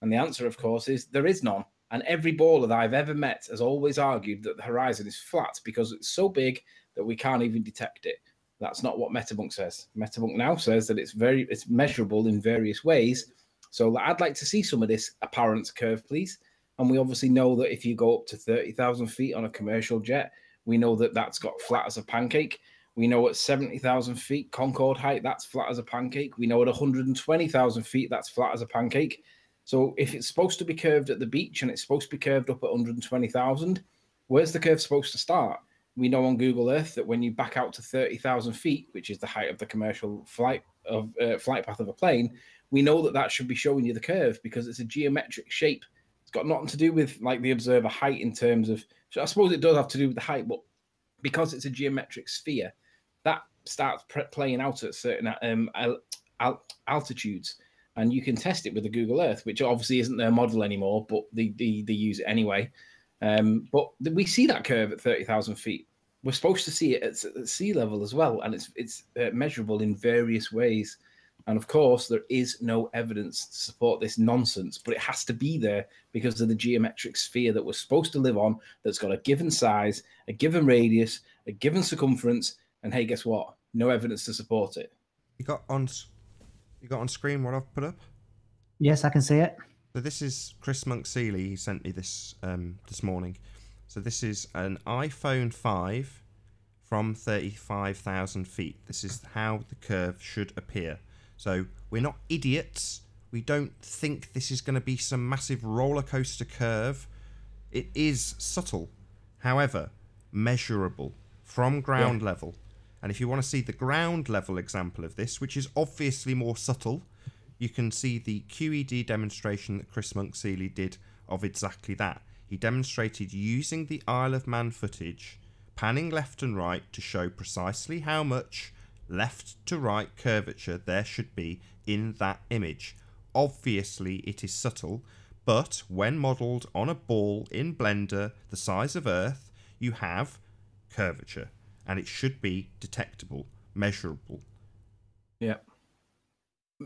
And the answer, of course, is there is none. And every baller that I've ever met has always argued that the horizon is flat because it's so big that we can't even detect it. That's not what Metabunk says. Metabunk now says that it's measurable in various ways. So I'd like to see some of this apparent curve, please. And we obviously know that if you go up to 30,000 feet on a commercial jet, we know that that's got flat as a pancake. We know at 70,000 feet Concorde height, that's flat as a pancake. We know at 120,000 feet, that's flat as a pancake. So if it's supposed to be curved at the beach and it's supposed to be curved up at 120,000, where's the curve supposed to start? We know on Google Earth that when you back out to 30,000 feet, which is the height of the commercial flight path of a plane, we know that that should be showing you the curve because it's a geometric shape. It's got nothing to do with like the observer height in terms of, so I suppose it does have to do with the height, but because it's a geometric sphere, that starts playing out at certain altitudes. And you can test it with the Google Earth, which obviously isn't their model anymore, but they use it anyway. But we see that curve at 30,000 feet. We're supposed to see it at sea level as well, and it's measurable in various ways. And of course, there is no evidence to support this nonsense, but it has to be there because of the geometric sphere that we're supposed to live on, that's got a given size, a given radius, a given circumference, and hey, guess what? No evidence to support it. You got on screen what I've put up? Yes, I can see it. So this is Chris Monk-Seeley. He sent me this this morning. So this is an iPhone 5 from 35,000 feet. This is how the curve should appear. So we're not idiots. We don't think this is going to be some massive roller coaster curve. It is subtle, however, measurable from ground level. And if you want to see the ground level example of this, which is obviously more subtle, you can see the QED demonstration that Chris Monk-Seeley did of exactly that. He demonstrated using the Isle of Man footage, panning left and right to show precisely how much left to right curvature there should be in that image. Obviously it is subtle, but when modelled on a ball in Blender the size of Earth, you have curvature, and it should be detectable, measurable. Yeah.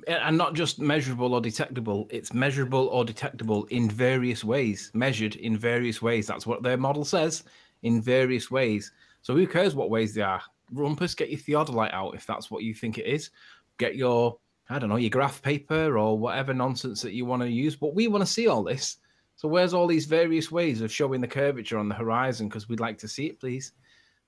And not just measurable or detectable, it's measurable or detectable in various ways, measured in various ways. That's what their model says, in various ways. So who cares what ways they are? Rumpus, get your theodolite out if that's what you think it is. Get your, I don't know, your graph paper or whatever nonsense that you want to use. But we want to see all this. So where's all these various ways of showing the curvature on the horizon? Because we'd like to see it, please.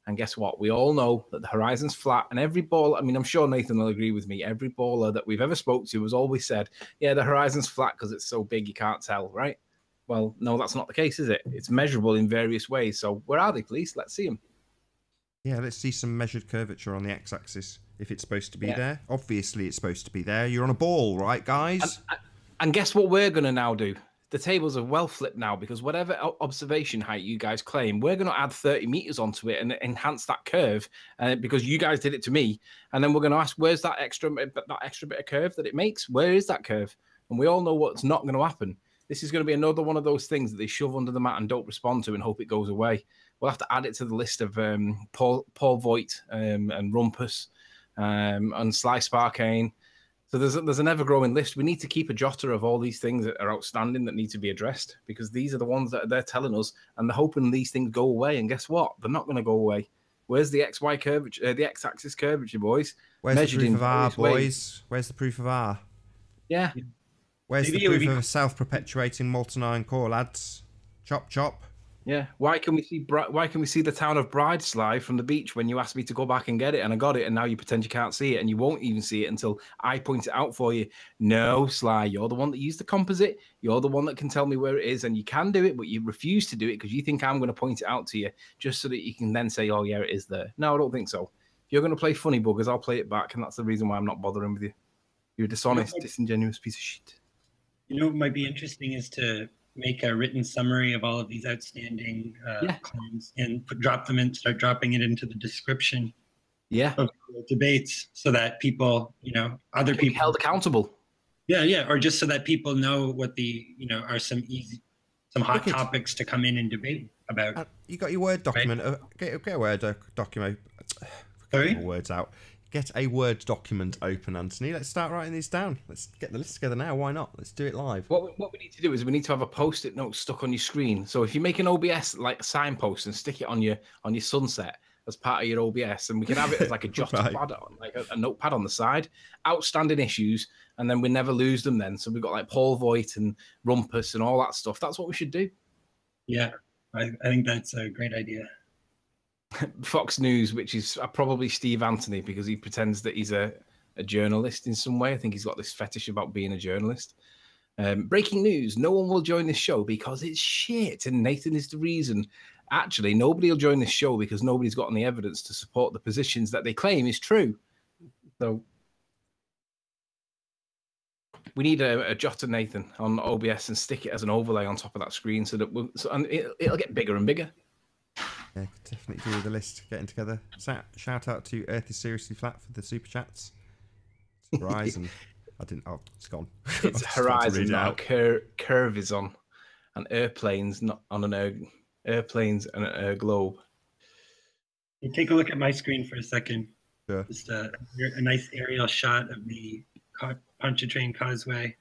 And guess what? We all know that the horizon's flat, and every ball, I mean, I'm sure Nathan will agree with me, every baller that we've ever spoke to has always said, yeah, the horizon's flat because it's so big you can't tell, right? Well, no, that's not the case, is it? It's measurable in various ways. So where are they, please? Let's see them. Yeah, let's see some measured curvature on the x-axis if it's supposed to be there. Obviously, it's supposed to be there. You're on a ball, right, guys? And guess what we're going to now do? The tables are well flipped now, because whatever observation height you guys claim, we're going to add 30 meters onto it and enhance that curve because you guys did it to me. And then we're going to ask, where's that extra bit of curve that it makes? Where is that curve? And we all know what's not going to happen. This is going to be another one of those things that they shove under the mat and don't respond to and hope it goes away. We'll have to add it to the list of Paul Voigt and Rumpus and Sly Sparkane. So there's an ever-growing list. We need to keep a jotter of all these things that are outstanding that need to be addressed, because these are the ones that they're telling us, and they're hoping these things go away. And guess what? They're not going to go away. Where's the XY curvature, the x-axis curvature, boys? Where's the proof of R, boys? Where's the proof of R? Yeah. Where's the proof of a self-perpetuating molten iron core, lads? Chop, chop. Yeah. Why can we see the town of Brideslive from the beach when you asked me to go back and get it, and I got it, and now you pretend you can't see it, and you won't even see it until I point it out for you? No, Sly, you're the one that used the composite. You're the one that can tell me where it is, and you can do it, but you refuse to do it because you think I'm going to point it out to you just so that you can then say, oh, yeah, it is there. No, I don't think so. If you're going to play funny buggers, I'll play it back, and that's the reason why I'm not bothering with you. You're a dishonest, disingenuous piece of shit. You know what might be interesting is to make a written summary of all of these outstanding claims and start dropping it into the description of the debates, so that people, other people held accountable. Yeah, or just so that people know what are some hot topics to come in and debate about. You got your Word document. Right? Get a Word document. Sorry? Words out. Get a Word document open, Anthony. Let's start writing these down. Let's get the list together now. Why not? Let's do it live. What we need to do is we need to have a Post-it note stuck on your screen. So if you make an OBS like a signpost and stick it on your sunset as part of your OBS, and we can have it as like a jotted pad, like a notepad on the side. Outstanding issues, and then we never lose them. Then so we've got like Paul Voigt and Rumpus and all that stuff. That's what we should do. Yeah, I think that's a great idea. Fox News, which is probably Steve Anthony, because he pretends that he's a journalist in some way. I think he's got this fetish about being a journalist. Breaking news: no one will join this show because it's shit, and Nathan is the reason. Actually, nobody will join this show because nobody's got any evidence to support the positions that they claim is true. So we need a jotter, Nathan, on OBS and stick it as an overlay on top of that screen, so that and it'll get bigger and bigger. Yeah, definitely do the list getting together. Shout out to Earth is Seriously Flat for the super chats. It's Horizon. I didn't. Oh, it's gone. It's horizon, not a curve is on, and airplanes not on an airplanes and a globe. You take a look at my screen for a second. Sure. Just a nice aerial shot of the Pontchartrain Causeway.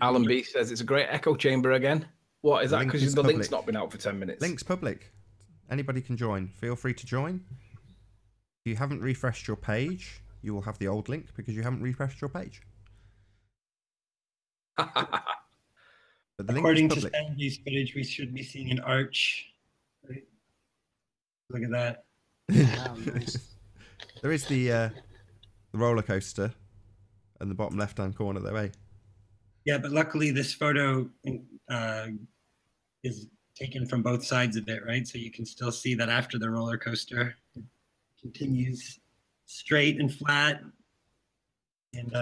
Alan B says it's a great echo chamber again. What is that? Because the link's not been out for 10 minutes. Link's public. Anybody can join. Feel free to join. If you haven't refreshed your page, you will have the old link because you haven't refreshed your page. But the According link is to public. Sandy's footage, we should be seeing an arch. Right? Look at that. Wow, nice. There is the roller coaster in the bottom left-hand corner there, eh? Yeah, but luckily this photo is taken from both sides of it, right? So you can still see that after the roller coaster it continues straight and flat. And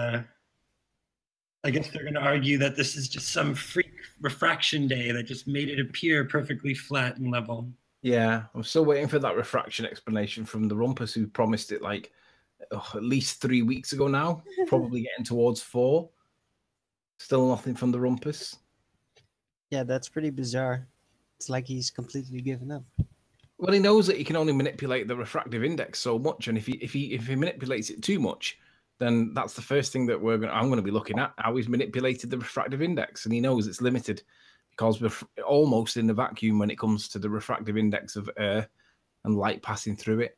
I guess they're going to argue that this is just some freak refraction day that just made it appear perfectly flat and level. Yeah, I'm still waiting for that refraction explanation from the Rumpus, who promised it like at least 3 weeks ago now, probably getting towards 4. Still nothing from the Rumpus. Yeah, that's pretty bizarre. It's like he's completely given up. Well, he knows that he can only manipulate the refractive index so much, and if he manipulates it too much, then that's the first thing that I'm going to be looking at, how he's manipulated the refractive index, and he knows it's limited because we're almost in the vacuum when it comes to the refractive index of air and light passing through it.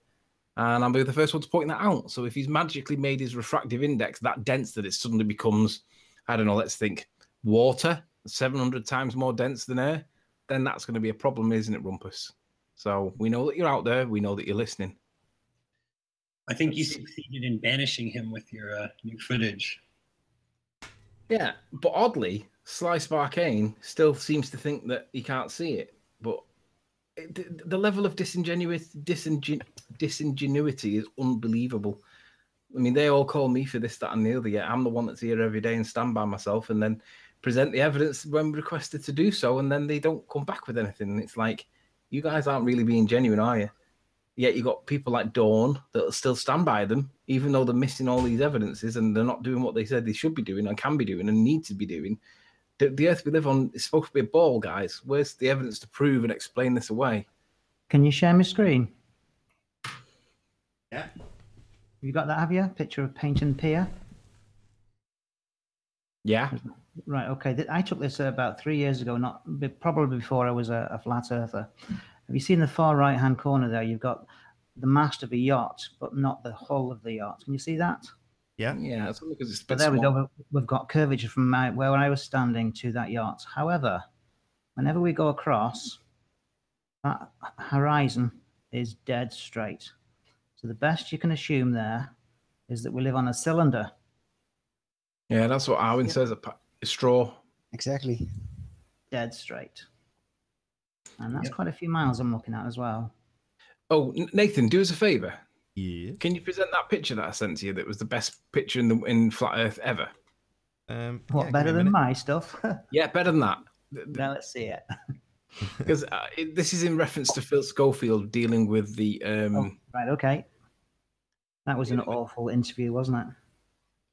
And I'll be the first one to point that out. So if he's magically made his refractive index that dense that it suddenly becomes, I don't know, let's think, water, 700 times more dense than air, then that's going to be a problem, isn't it, Rumpus? So we know that you're out there. We know that you're listening. I think you succeeded in banishing him with your new footage. Yeah, but oddly, Slice Arcane still seems to think that he can't see it. But the level of disingenuity is unbelievable. I mean, they all call me for this, that, and the other. Yet I'm the one that's here every day and stand by myself and then present the evidence when requested to do so, and then they don't come back with anything. And it's like, you guys aren't really being genuine, are you? Yet you got people like Dawn that still stand by them, even though they're missing all these evidences and they're not doing what they said they should be doing and can be doing and need to be doing. The Earth we live on is supposed to be a ball, guys. Where's the evidence to prove and explain this away? Can you share my screen? Yeah. You got that, have you? Picture of Paynton Pier? Yeah. Right, okay. I took this about 3 years ago, probably before I was a flat earther. Have you seen the far right-hand corner there? You've got the mast of a yacht, but not the hull of the yacht. Can you see that? Yeah. Yeah, it's only because it's a So bit there we small. go. We've got curvature from where I was standing to that yacht. However, whenever we go across, that horizon is dead straight. So the best you can assume there is that we live on a cylinder. Yeah, that's what Arwin says. A straw. Exactly. Dead straight. And that's quite a few miles I'm looking at as well. Oh, Nathan, do us a favour. Yeah. Can you present that picture that I sent to you that was the best picture in Flat Earth ever? What, better than my stuff? Yeah, better than that. Now let's see it. Because this is in reference to Phil Schofield dealing with the... Right, okay. That was an awful interview, wasn't it?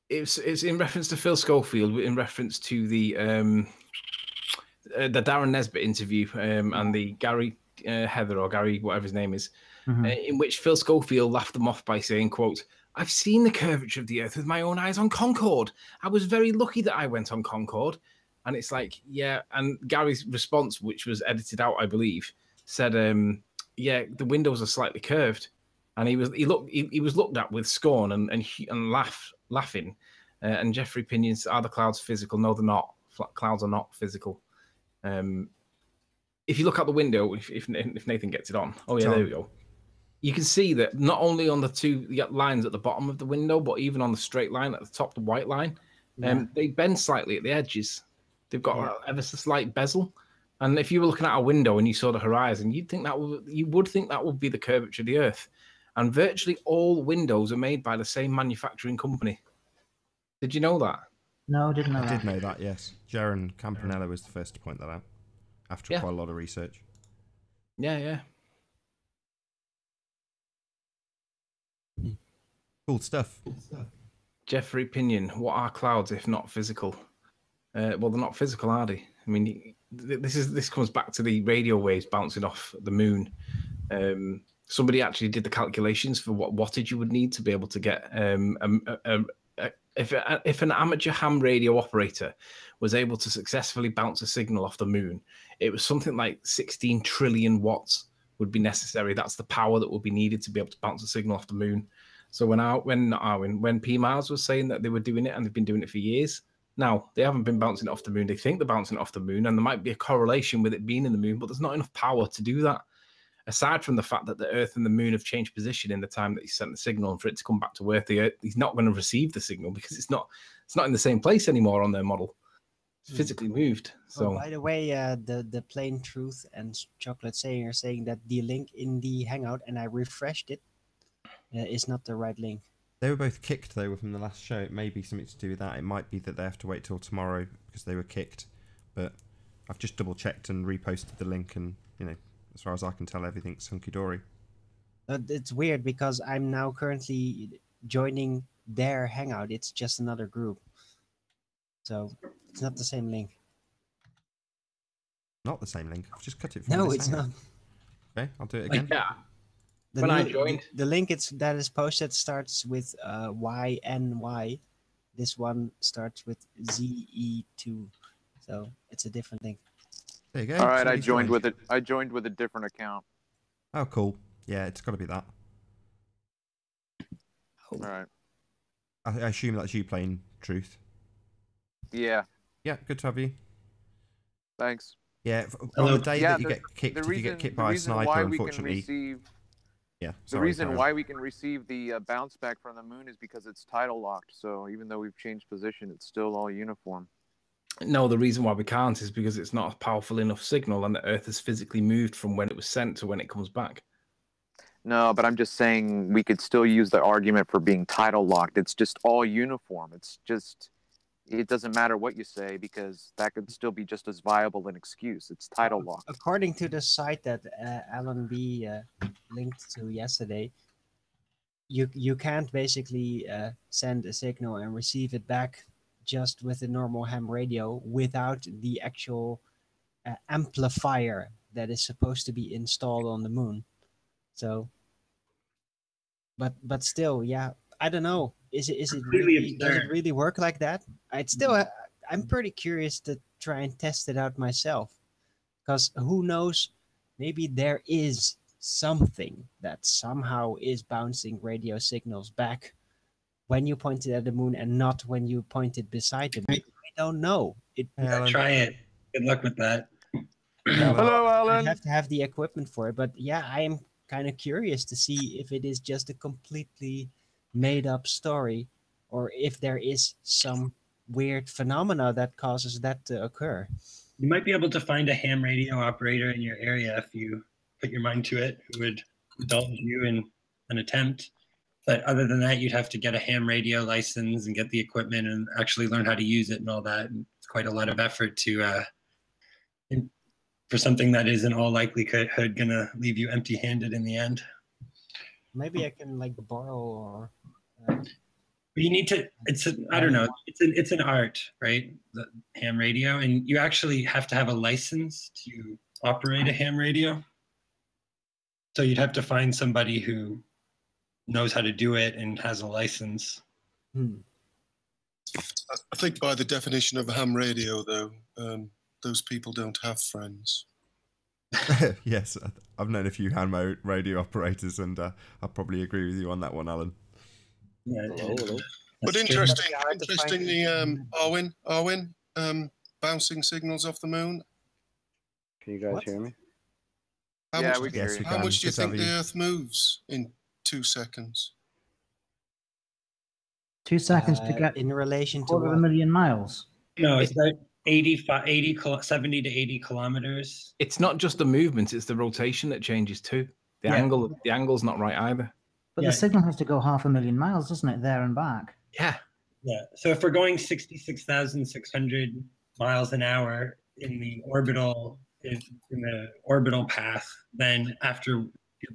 It's in reference to Phil Schofield, in reference to the Darren Nesbitt interview and the Gary Heather or Gary, whatever his name is, in which Phil Schofield laughed them off by saying, quote, "I've seen the curvature of the Earth with my own eyes on Concorde. I was very lucky that I went on Concorde." And it's like, yeah. And Gary's response, which was edited out, I believe, said, "Yeah, the windows are slightly curved." And he was looked at with scorn and laughing. And Jeffrey Pinion's, "Are the clouds physical?" No, they're not. Clouds are not physical. If you look out the window, if Nathan gets it on, oh yeah, there we go. You can see that not only on the two lines at the bottom of the window, but even on the straight line at the top, the white line, they bend slightly at the edges. They've got ever so slight bezel. And if you were looking out a window and you saw the horizon, you would think that would be the curvature of the Earth. And virtually all windows are made by the same manufacturing company. Did you know that? No, I didn't know that. I did know that, yes. Jaron Campanella was the first to point that out after quite a lot of research. Yeah, yeah. Cool stuff. Jeffrey Pinion, what are clouds if not physical? Well, they're not physical, are they? I mean, this comes back to the radio waves bouncing off the moon. Somebody actually did the calculations for what wattage you would need to be able to get if an amateur ham radio operator was able to successfully bounce a signal off the moon, it was something like 16 trillion watts would be necessary. That's the power that would be needed to be able to bounce a signal off the moon. So when P Mars was saying that they were doing it and they've been doing it for years, now they haven't been bouncing it off the moon. They think they're bouncing it off the moon, and there might be a correlation with it being in the moon, but there's not enough power to do that. Aside from the fact that the Earth and the Moon have changed position in the time that he sent the signal, and for it to come back to Earth, he's not going to receive the signal because it's not in the same place anymore on their model. It's physically moved. So, by the way, the Plain Truth and Chocolate Saying are saying that the link in the Hangout, and I refreshed it, is not the right link. They were both kicked though from the last show. It may be something to do with that. It might be that they have to wait till tomorrow because they were kicked. But I've just double checked and reposted the link, and as far as I can tell, everything's hunky-dory. It's weird because I'm now currently joining their Hangout. It's just another group. So it's not the same link. Not the same link. I've just cut it from No, this it's Hangout. not. Okay, I'll do it again. yeah. I joined, the link that is posted starts with YNY. This one starts with ZE2. So it's a different link. There you go. All right, I joined with it. I joined with a different account. Oh, cool. Yeah, it's got to be that. All right. I assume that's you playing Truth. Yeah. Yeah, good to have you. Thanks. Yeah, on the day that you get kicked, if you get kicked by a sniper, unfortunately. Yeah. Sorry, the reason why we can receive the bounce back from the moon is because it's tidal locked. So even though we've changed position, it's still all uniform. No, the reason why we can't is because it's not a powerful enough signal, and the Earth has physically moved from when it was sent to when it comes back. No, but I'm just saying we could still use the argument for being tidal locked. It's just all uniform. It's just, it doesn't matter what you say because that could still be just as viable an excuse. It's tidal locked. According to the site that Alan B linked to yesterday, you can't basically send a signal and receive it back just with a normal ham radio without the actual amplifier that is supposed to be installed on the moon. So, but still, yeah, I don't know. Is it really, does it really work like that? I'm pretty curious to try and test it out myself, because who knows? Maybe there is something that somehow is bouncing radio signals back when you point it at the moon and not when you point it beside the moon. I don't know. Try it. Good luck with that. Hello, Alan. I have to have the equipment for it, but yeah, I am kind of curious to see if it is just a completely made-up story, or if there is some weird phenomena that causes that to occur. You might be able to find a ham radio operator in your area if you put your mind to it, who would indulge you in an attempt. But other than that, you'd have to get a ham radio license and get the equipment and actually learn how to use it and all that. And it's quite a lot of effort to for something that is in all likelihood going to leave you empty-handed in the end. Maybe I can borrow or. But you need to. I don't know. It's an art, right? The ham radio, and you actually have to have a license to operate a ham radio. So you'd have to find somebody who knows how to do it and has a license. I think by the definition of a ham radio, though, those people don't have friends. Yes, I've known a few ham radio operators, and I probably agree with you on that one, Alan. Yeah, but interestingly, Arwin, bouncing signals off the moon. Can you guys hear me? We can hear you. How much do you think the Earth moves in 2 seconds? 2 seconds to get in relation to quarter of a million miles. No, it's about 70 to 80 kilometers. It's not just the movement; it's the rotation that changes too. The angle's not right either. But the signal has to go 500,000 miles, doesn't it, there and back? Yeah. Yeah. So if we're going 66,600 miles an hour in the orbital path, then after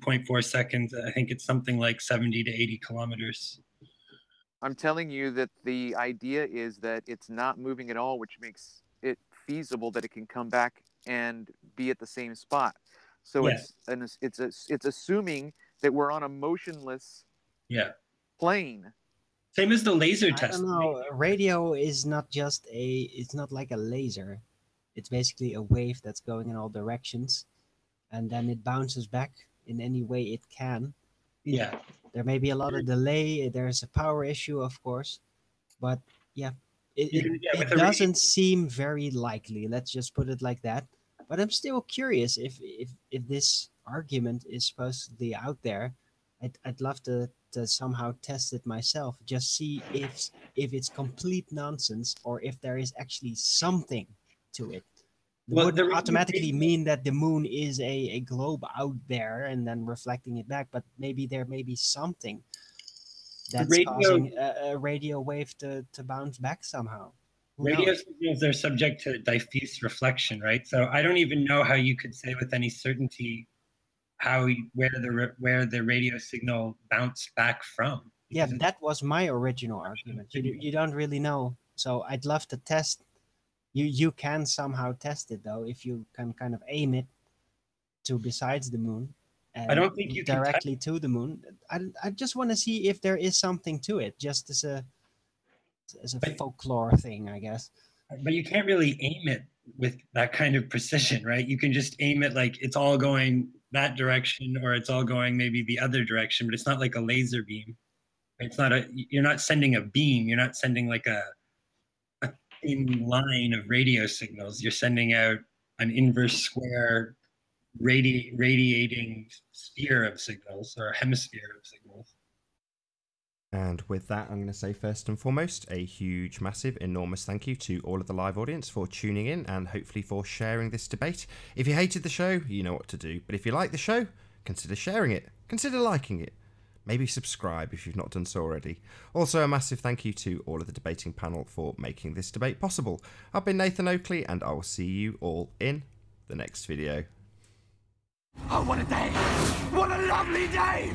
2.4 seconds, I think it's something like 70 to 80 kilometers. I'm telling you that the idea is that it's not moving at all, which makes it feasible that it can come back and be at the same spot. So Yeah. it's assuming that we're on a motionless Yeah. plane. Same as the laser I test. don't know. Radio is not just it's not like a laser. It's basically a wave that's going in all directions, and then it bounces back in any way it can. Yeah. There may be a lot of delay. There's a power issue, of course, but yeah, Yeah, with it a radio- doesn't seem very likely. Let's just put it like that. But I'm still curious if this argument is supposedly out there. I'd love to somehow test it myself. Just see if it's complete nonsense or if there is actually something to it. It Well, wouldn't the automatically mean that the moon is a globe out there and then reflecting it back, but maybe there may be something that's radio- causing a radio wave to bounce back somehow. Who radio knows? signals are subject to diffuse reflection, right? So I don't even know how you could say with any certainty where the radio signal bounced back from. Yeah, Because that was my original argument. You don't really know, so I'd love to test. You can somehow test it though if you can kind of aim it to besides the moon. And I don't think you can directly to the moon. I just want to see if there is something to it, just as a But- folklore thing, I guess. but you can't really aim it with that kind of precision, right? You can just aim it like it's all going that direction or it's all going maybe the other direction, but it's not like a laser beam. It's not you're not sending a beam. You're not sending like a thin line of radio signals. You're sending out an inverse square radiating sphere of signals or a hemisphere of signals. And with that, I'm going to say first and foremost, a huge, massive, enormous thank you to all of the live audience for tuning in and hopefully for sharing this debate. If you hated the show, you know what to do. But if you like the show, consider sharing it. Consider liking it. Maybe subscribe if you've not done so already. Also, a massive thank you to all of the debating panel for making this debate possible. I've been Nathan Oakley, and I will see you all in the next video. Oh, what a day! What a lovely day!